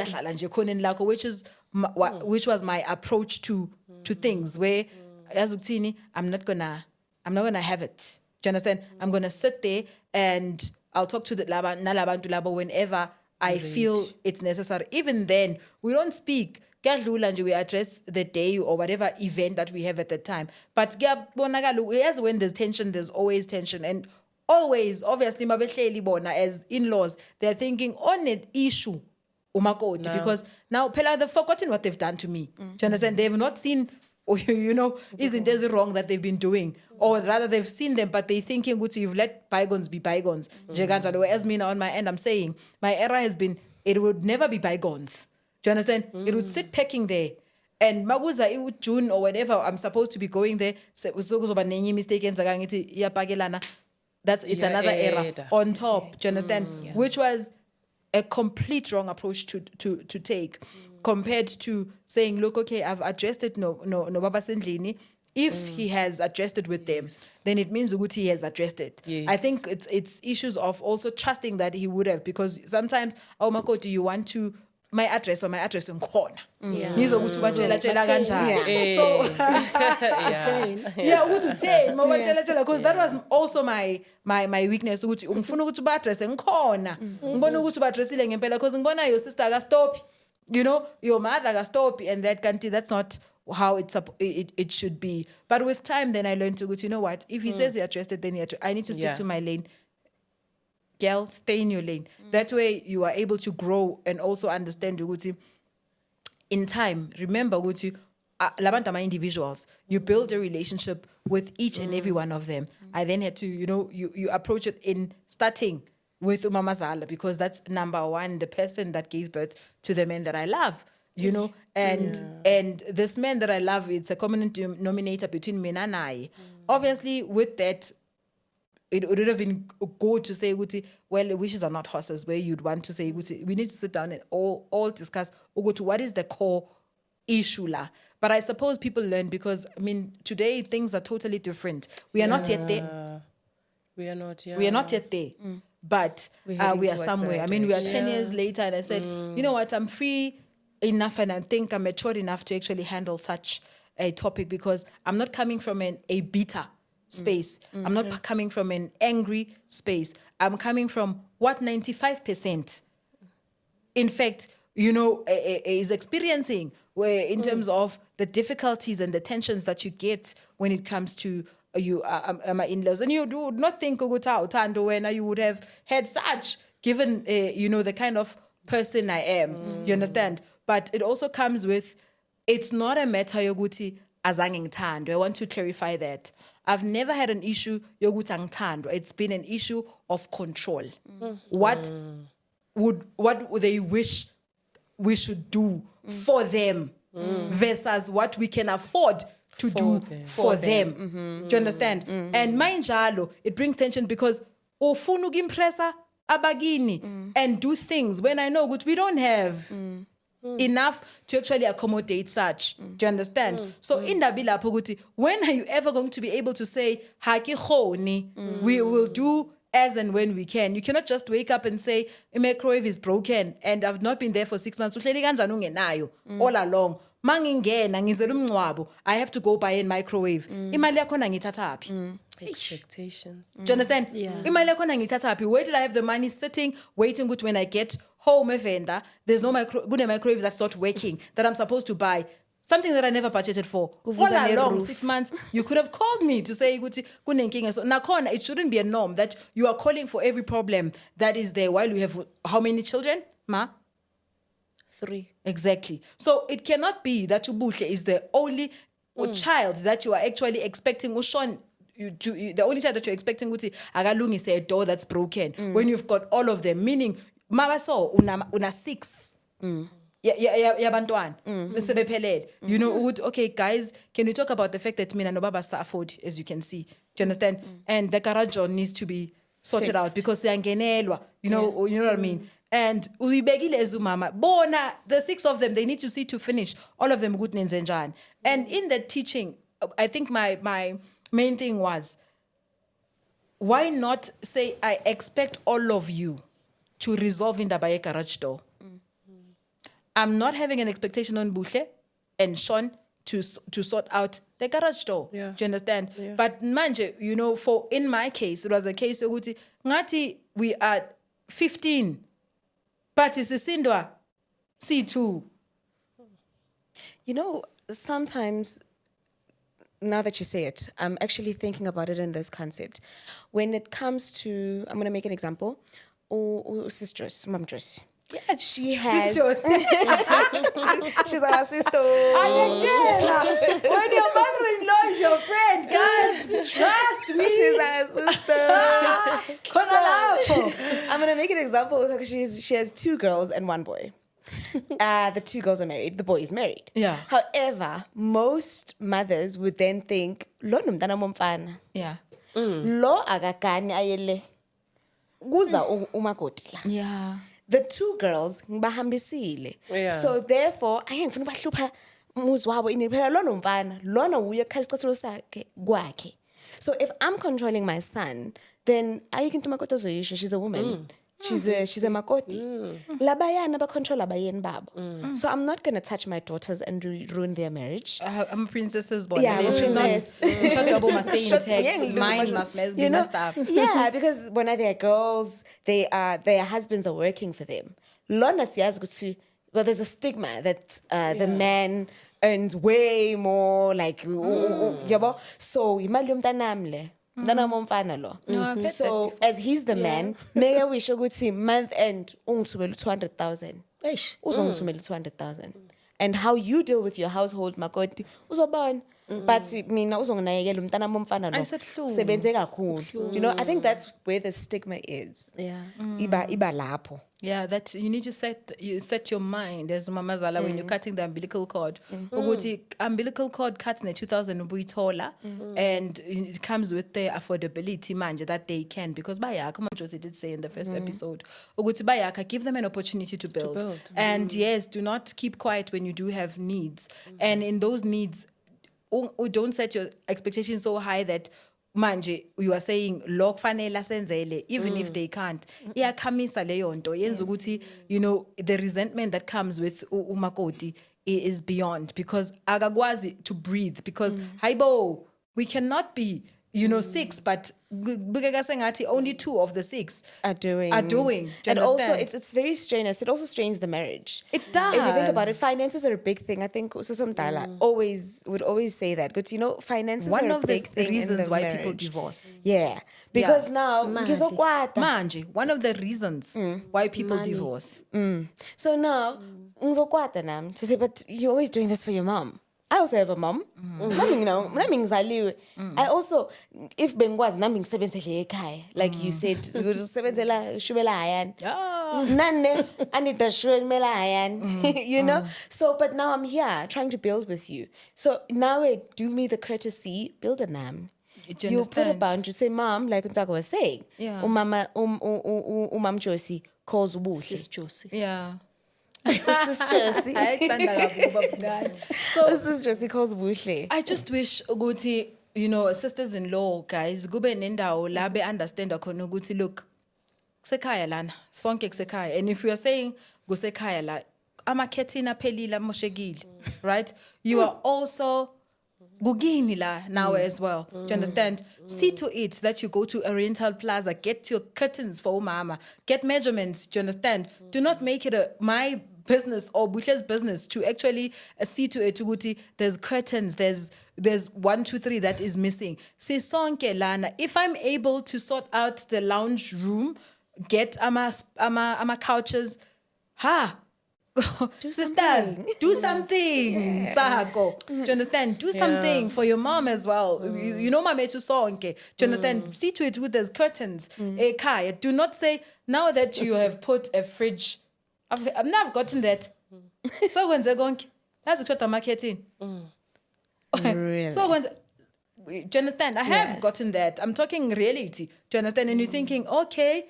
which was my approach to things where as I'm not gonna have it. Do you understand? I'm gonna sit there and I'll talk to the nalabantu labo whenever I feel it's necessary. Even then, we don't speak. We address the day or whatever event that we have at the time. But as when there's tension, there's always tension. And always, obviously, as in-laws, they're thinking on an issue, Makoti, because now they've forgotten what they've done to me. Do you understand? They've not seen, isn't there wrong that they've been doing? Or rather, they've seen them, but they're thinking, you've let bygones be bygones. Whereas me now on my end, I'm saying, my era has been, it would never be bygones. Do you understand? It would sit pecking there. And maguza it would June or whatever, I'm supposed to be going there. It's another era on top. Do you understand? Which was a complete wrong approach to take compared to saying, look, okay, I've addressed it, no Baba Sendlini. If he has addressed it with them, then it means Uguti he has addressed it. Yes. I think it's issues of also trusting that he would have, because sometimes, Makoti, you want to my address in corner. Ngizokuthi batshela kanjani. So because that was also my weakness, ukuthi ngifuna ukuthi ba address ngikhona. Ngibona ukuthi ba addressile ngempela because ngibona your sister ka stop. Your mother ka stop, and that's not how it should be. But with time then I learned to go, you know what, if he says he addressed it, then I need to stick to my lane. Girl, stay in your lane. That way you are able to grow and also understand Uguti. In time, remember Uguti, labantama individuals, you build a relationship with each and every one of them. I then had to, you approach it in starting with Umamazala, because that's number one, the person that gave birth to the man that I love. And this man that I love, it's a common denominator between me and I. Obviously, with that, it would have been good to say, well, wishes are not horses, where you'd want to say, we need to sit down and all discuss, what is the core issue la. But I suppose people learn because, today things are totally different. We are not yet there. We are not, yeah. We are not yet there. but We're we heading are towards the somewhere. right I mean, we are 10 direction. years later, and I said, you know what, I'm free enough and I think I'm mature enough to actually handle such a topic because I'm not coming from a bitter space. I'm not coming from an angry space. I'm coming from what 95%, in fact, is experiencing where in terms of the difficulties and the tensions that you get when it comes to my in-laws. And you do not think Thando when you would have had such, given, the kind of person I am. You understand? But it also comes with, it's not a matter yoguti azange ngithando. I want to clarify that. I've never had an issue yoguti angithando. It's been an issue of control. What would they wish we should do for them versus what we can afford to do for them. Do you understand? And manjalo, it brings tension because ufuna ukimpressa abagini and do things when I know what we don't have enough to actually accommodate such. Do you understand? So in Dabila Poguti, when are you ever going to be able to say, Haki khoni, we will do as and when we can? You cannot just wake up and say, a microwave is broken and I've not been there for 6 months. All along. Mangingena ngizela umncwabo, I have to go buy a microwave. Imali yakhona ngithatha phi? Expectations. Do you understand? Yeah. Imali yakhona ngithatha phi? Where did I have the money sitting, waiting good when I get home a vendor? There's no microwave that's not working that I'm supposed to buy. Something that I never budgeted for. All along, 6 months, you could have called me to say, kunenkinga. So nakhona, it shouldn't be a norm that you are calling for every problem that is there while we have how many children? Ma? 3. Exactly. So it cannot be that Ubuhle is the only child that you are actually expecting. Ushon, the only child that you're expecting agalung is a door that's broken. When you've got all of them, meaning mama so una 6. Yabantwana sebephelele. You know, okay, guys, can we talk about the fact that mina no baba afford, as you can see? Do you understand? And the garage door needs to be sorted out because siyangenelwa. You know what I mean? And uyibekile ezumama bona, the 6 of them, they need to see to finish all of them good nenzenjani. And in the teaching, I think my main thing was, why not say I expect all of you to resolve in the Baye garage door? I'm not having an expectation on Buhle and Sean to sort out the garage door. Yeah. Do you understand? Yeah. But manje, for in my case, it was a case of ngati we are 15, but it's Sindwa C2. You know, sometimes, now that you say it, I'm actually thinking about it in this concept. When it comes to, I'm going to make an example. Sisters, Mom Joyce. Yes, She has. sisters. She's our sister. Angela, when your mother-in-law is your friend, guys, trust me. She's our sister. I'm going to make an example with her because she has 2 girls and 1 boy. The 2 girls are married. The boy is married. Yeah. However, most mothers would then think, lo nomntana momfana. Yeah. Lo akakani ayele. Kuza umakoti la. Yeah. The 2 girls ngibahambisile. Yeah. So therefore, ayengifuna ubahlupha umuzi wabo ini phela lo nomfana. Lona uye khala isicelo sakhe kwakhe. So if I'm controlling my son, then ayikho into umakoti azoyisho, she's a woman. She's a makoti. Labayana ba control abayeni babo. So I'm not going to touch my daughters and ruin their marriage. I'm a princess's boy. Yeah, I'm a They should princess. not. Short double must stay Shut- intact. yeah, Mine must be messed up. Yeah, because when they're girls, their husbands are working for them. Lona siyazi ukuthi, well, there's a stigma that the man earns way more, like, yabo. So imali yomntanami le. Mntana momfana lo. I've heard that So before. as he's the man, mega we should ukuthi month end ungithumela 200,000. Eish. Uzongithumela 200,000. And how you deal with your household makoti uzobona. But mina uzonginakekela umntana momfana lo. Ayisebuhlungu. Sebenze kakhulu. You know, I think that's where the stigma is. Yeah. Iba lapho. Yeah, that you need to set your mind as Mama Zala when you're cutting the umbilical cord. Ukuthi umbilical cord cuts in 2000 ubuyithola, and it comes with the affordability manje that they can, because bayaka, Mama Josie did say in the first episode, ukuthi bayaka, give them an opportunity to build. And yes, do not keep quiet when you do have needs. And in those needs, don't set your expectations so high that manje you are saying lo kufanele asenzele even if they can't iyakhamisa leyo nto yenza ukuthi you know the resentment that comes with umakoti is beyond because akakwazi to breathe because hayibo we cannot be you know 6 but bukeka sengathi only 2 of the 6 are doing. Do you And also, understand? it's very strenuous. It also strains the marriage. It does. If you think about it, finances are a big thing. I think Ususo Mdala would always say that. But you know, finances one are of a big the thing in reasons the why marriage. people divorce Yeah, because now ngizokwata. manje one of the reasons why people divorce So now ngizokwata nami to say, but you're always doing this for your mom. I also have a mom. Nami ngizaliwe. I also, if bengwazi nami ngisebenzele ekhaya, like you said, ngisebenzela shubela hayan. Nane anita shubela hayan. You know. So, but now I'm here trying to build with you. So now do me the courtesy, build a nam. Do you You put a understand? boundary. Say, mom, like Ntako was saying. Yeah. Umam Josie calls Bushi. Sis Josie. yeah This is Josie. so This is Josie calls Bushi. I just wish ukuthi you know sisters-in-law guys kube nendawo la be understand khona ukuthi look kusekhaya lana sonke kusekhaya and if you are saying kusekhaya la amakhethini aphelile amoshekile right you are also gugini la now as well. Do you understand? See to it that you go to Oriental Plaza, get your curtains for umama, get measurements. Do you understand? Do not make it my business or Bush's business to actually see to it ukuthi there's curtains, there's 1, 2, 3 that is missing. See sonke lana. If I'm able to sort out the lounge room, get ama couches, sisters, do something. Tsako. Do you understand? Do something for your mom as well. You know, mama to sonke. Do you understand? See to it with there's curtains. Ekhaya. Do not say now that you have put a fridge. I've never gotten that. So when they're going, that's a chota marketing. Really? So when do you understand? I have gotten that. I'm talking reality. Do you understand? And you're thinking, okay,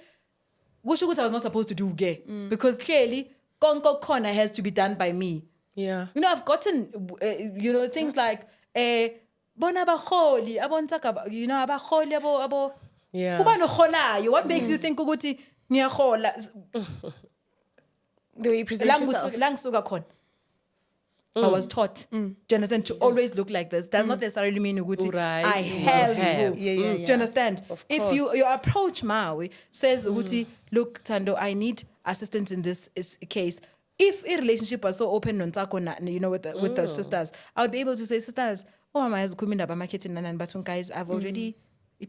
what I was not supposed to do gay because clearly. Konko corner has to be done by me. Yeah. You know, I've gotten, you know, things like, bona abaholi, abontaka, you know, abaholi, abo. Yeah. Kuba no kholayo. What makes you think ukuthi niyakhola? The way you present yourself. Langsuka khona. I was taught, do you understand, to always look like this. Does not necessarily mean ukuthi Right. I have you. Yeah. Do you understand? Of If course. your approach Maui says ukuthi, look, Thando, I need assistance in this case. If a relationship was so open on you know, with the sisters, I would be able to say, sisters, oh mama has kuminda ba market in Nanan, but guys, I've already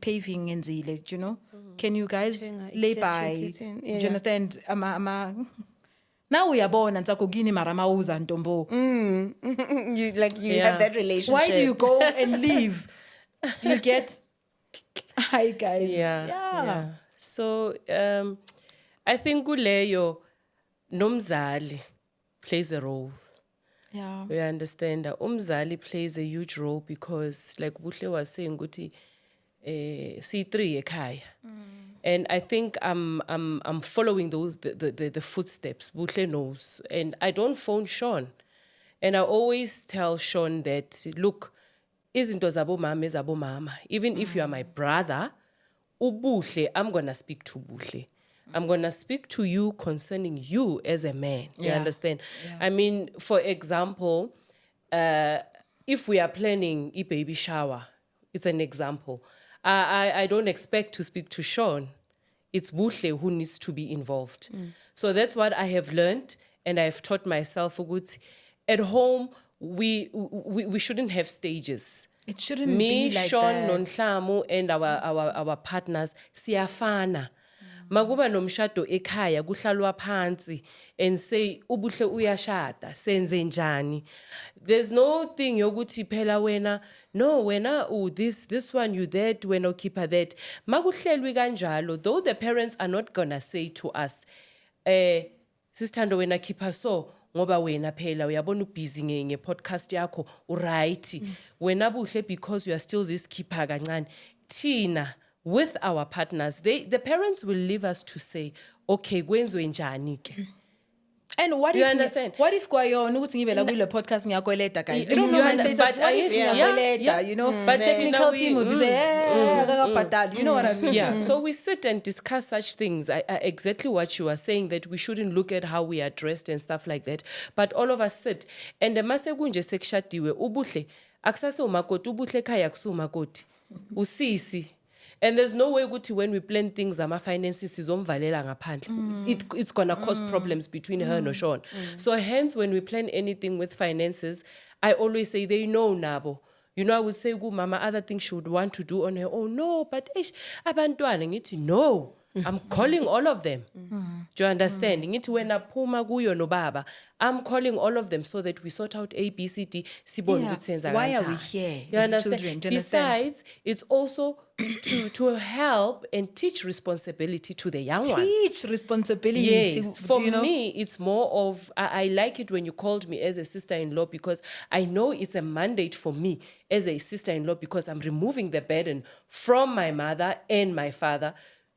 paving in Zile, you know? Can you guys lay by? it in, Do you understand? Now we are born and Gini Maramauza and Tombo. You have that relationship. Why do you go and leave? You get hi guys. Yeah. So I think kuleyo nomzali plays a role. Yeah. We understand that umzali plays a huge role because like Buhle was saying ukuthi C3 ekhaya. And I think I'm following those the footsteps. Buhle knows. And I don't phone Sean. And I always tell Sean that look, izinto zabo mama zabo mama. Even if you are my brother, ubuhle, I'm gonna speak to Buhle. I'm gonna speak to you concerning you as a man. You Yeah. understand? I mean, for example, if we are planning a baby shower, it's an example. I don't expect to speak to Sean. It's Buhle who needs to be involved. So that's what I have learned, and I've taught myself. At home, we shouldn't have stages. It shouldn't Me, be like Sean, that. Nonhlamu, and our partners, siyafana. Makuba nomshado ekhaya kuhlalwa phansi and say ubuhle uyashada senze njani. There's no thing yokuthi phela wena no wena this one you that wena ukhipha that. Makuhlelwi kanjalo, though the parents are not gonna say to us Sisithando wena khipha so ngoba wena phela uyabona ubusy nge-podcast yakho uright wena buhle because you are still this keeper kancane thina with our partners the parents will leave us to say okay kwenziwe njani ke And what You if understand? What if kwayona ukuthi ngibe la kule podcast ngiyakweleta guys? You don't know my status. but What if ngiyakweleta? You know, But technical we- team would be say, akakabhatali. You know what I mean? Yeah, so we sit and discuss such things. Exactly what you are saying, that we shouldn't look at how we are dressed and stuff like that. But all of us sit. And the masegunje sekshadiwe, ubuhle, aksase umakoti, ubuhle kaya kusu umakoti. Usisi. And there's no way ukuthi when we plan things, our finances is omvalela ngaphandle. It's gonna cause problems between her and Sean. So hence, when we plan anything with finances, I always say they know nabo. You know, I would say, mama, other things she would want to do on her own. No, but abantwana ngithi no. I'm calling all of them. Do you understand? Ngithi wena phuma kuyo no baba. I'm calling all of them so that we sort out A, B, C, D. Sibone Yeah. ukuthi senza Why are kanjani. we here You as understand? children? Do you understand? Besides, it's also to help and teach responsibility to the young ones. Teach responsibility. Yes, for you know? me, it's more of, I like it when you called me as a sister-in-law, because I know it's a mandate for me as a sister-in-law, because I'm removing the burden from my mother and my father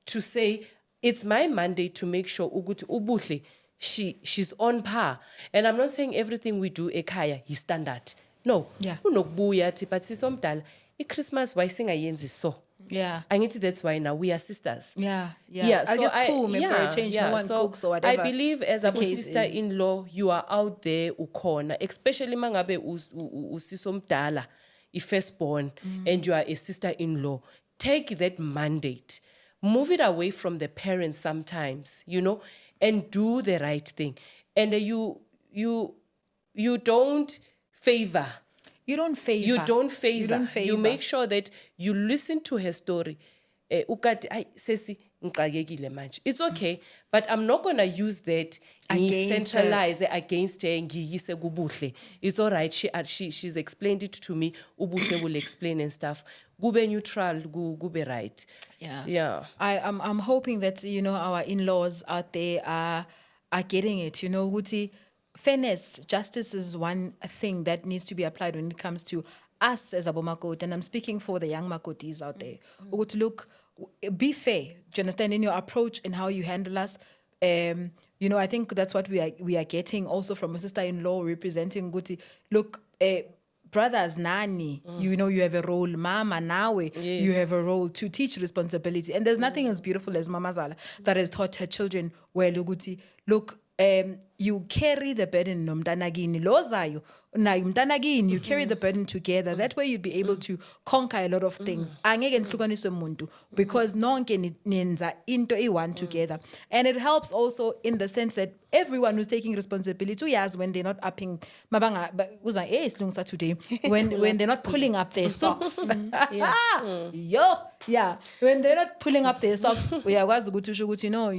to say, it's my mandate to make sure Uguti Ubuhle, she's on par. And I'm not saying everything we do ekaya is standard. No. Yeah. Unokubuya thi, but sisomdala, iChristmas why singayenzi so. Yeah. I need to, that's why now we are sisters. Yeah. Yeah, I guess cool, maybe for a change, no one so cooks or whatever. I believe as the a case is. sister-in-law, you are out there ukhona, especially mangabe usisomdala, firstborn, and you are a sister-in-law. Take that mandate, move it away from the parents sometimes, you know, and do the right thing. And you don't favor. You don't favor. You don't favor. You don't favor. You make sure that you listen to her story. Ukati, ay, sesi, ngixakekile manje. It's okay, but I'm not going to use that Against centralize against her ngiyise kubuhle. It's all right. She's explained it to me. Ubuhle will explain and stuff. Gube neutral, gube right. Yeah. Yeah. I'm hoping that, you know, our in-laws out there are getting it. You know, Guti, fairness, justice is one thing that needs to be applied when it comes to us as Thando Makoti, and I'm speaking for the young Makotis out there. Guti, look, be fair. Do you understand in your approach and how you handle us? You know, I think that's what we are getting also from a sister-in-law representing Guti. Look, brothers, nani, you know, you have a role. Mama, nawe, you have a role to teach responsibility. And there's nothing as beautiful as Mama Zala that has taught her children well, Guti. Look, you carry the burden nomtanagini lozayo na umtanagini, you carry the burden together. That way you'd be able to conquer a lot of things. Angeke nihlukaniswe umuntu, because nonke nenza into one together. And it helps also in the sense that everyone who's taking responsibility, yes, when they're not upping mabanga today, when they're not pulling up their socks. When they're not pulling up their socks, uyakwazi ukuthi usho ukuthi no,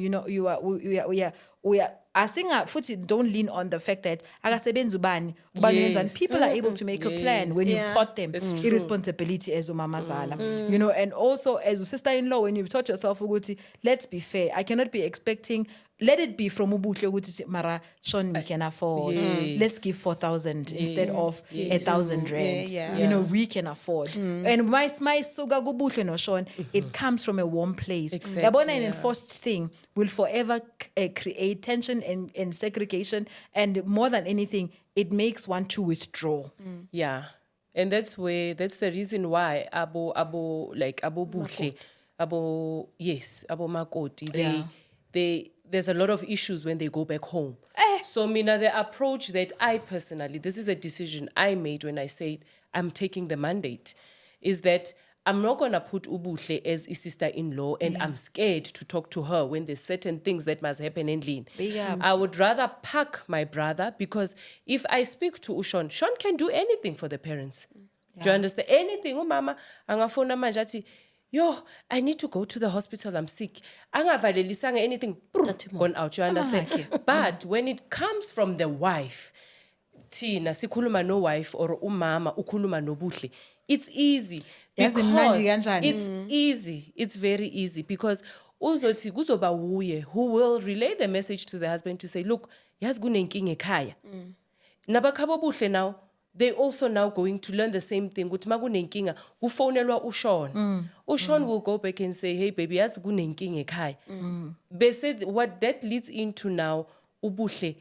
we are asinga futhi don't lean on the fact that akasebenzi ubani Yes. people are able to make a plan when you've taught them irresponsibility as umama zala. You know, and also as a sister-in-law, when you've taught yourself ukuthi let's be fair, I cannot be expecting, let it be from ubuhle ukuthi mara Sean we can afford, let's give 4,000 instead of 1,000 rand. You know, we can afford. And my suga kubuhle no Sean, it comes from a warm place. Exactly, Yabona, an enforced thing will forever create tension and segregation, and more than anything, it makes one to withdraw. Yeah. And that's the reason why Abo Buhle, Abo Makoti, there's a lot of issues when they go back home. So Mina, the approach that I personally, this is a decision I made when I said I'm taking the mandate, is that I'm not going to put Ubuhle as a sister-in-law, and I'm scared to talk to her when there's certain things that must happen in Lean. I would rather pack my brother, because if I speak to Sean can do anything for the parents. Do you understand? Anything. Mama, angafona manje athi, yo, I need to go to the hospital, I'm sick. Angavalelisanga anything, gone out. You understand? But when it comes from the wife, Tina, sikhuluma no wife or umama, ukhuluma no Buhle, it's easy. Because it's easy. It's very easy, because uzothi kuzoba uye who will relay the message to the husband to say, look, yazi kunenkinga ekhaya. Nabakhabo Buhle now, they also now going to learn the same thing. Ukuthi makunenkinga kufonelwa uSean. uSean will go back and say, hey baby, yazi kunenkinga ekhaya. They said what that leads into now, Ubuhle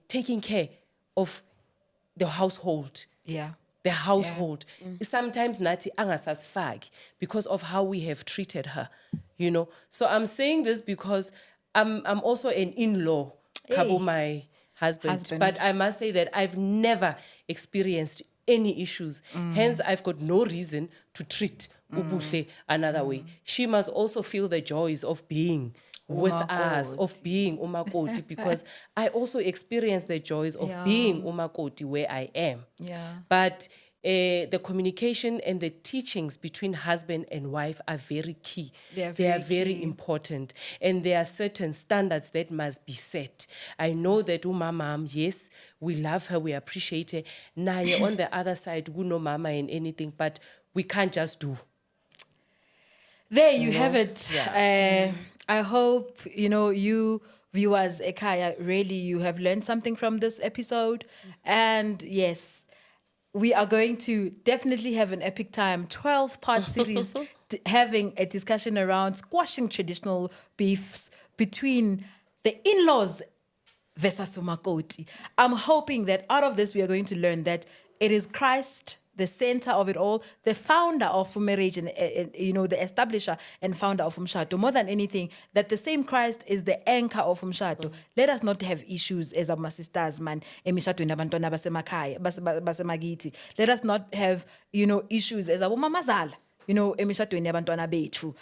taking care of the household. Yeah. The household. Sometimes Nati angasasfagi because of how we have treated her, So I'm saying this because I'm also an in-law, Kabo, my husband. But I must say that I've never experienced any issues. Hence, I've got no reason to treat Ubuhle another way. She must also feel the joys of being with us, of being Umakoti, because I also experience the joys of being Umakoti where I am. Yeah. But the communication and the teachings between husband and wife are very key. They are very very important. And there are certain standards that must be set. I know that Umamam, yes, we love her, we appreciate her. Naye on the other side, we know mama and anything, but we can't just do. There you have it. I hope, you viewers, Ekaya, really you have learned something from this episode. And yes, we are going to definitely have an epic time, 12-part series, having a discussion around squashing traditional beefs between the in-laws versus Makoti. I'm hoping that out of this, we are going to learn that it is Christ, the center of it all, the founder of marriage and the establisher and founder of Umshado. More than anything, that the same Christ is the anchor of Umshado. Let us not have issues as our sisters, man. Let us not have, issues as our mamazala. Emishadweni yabantwana bethu.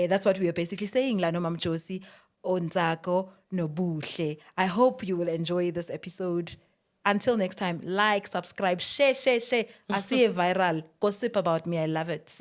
That's what we are basically saying, la no mamchosi, onzako, no buhle. I hope you will enjoy this episode. Until next time, like, subscribe, share. I see it viral. Gossip about me. I love it.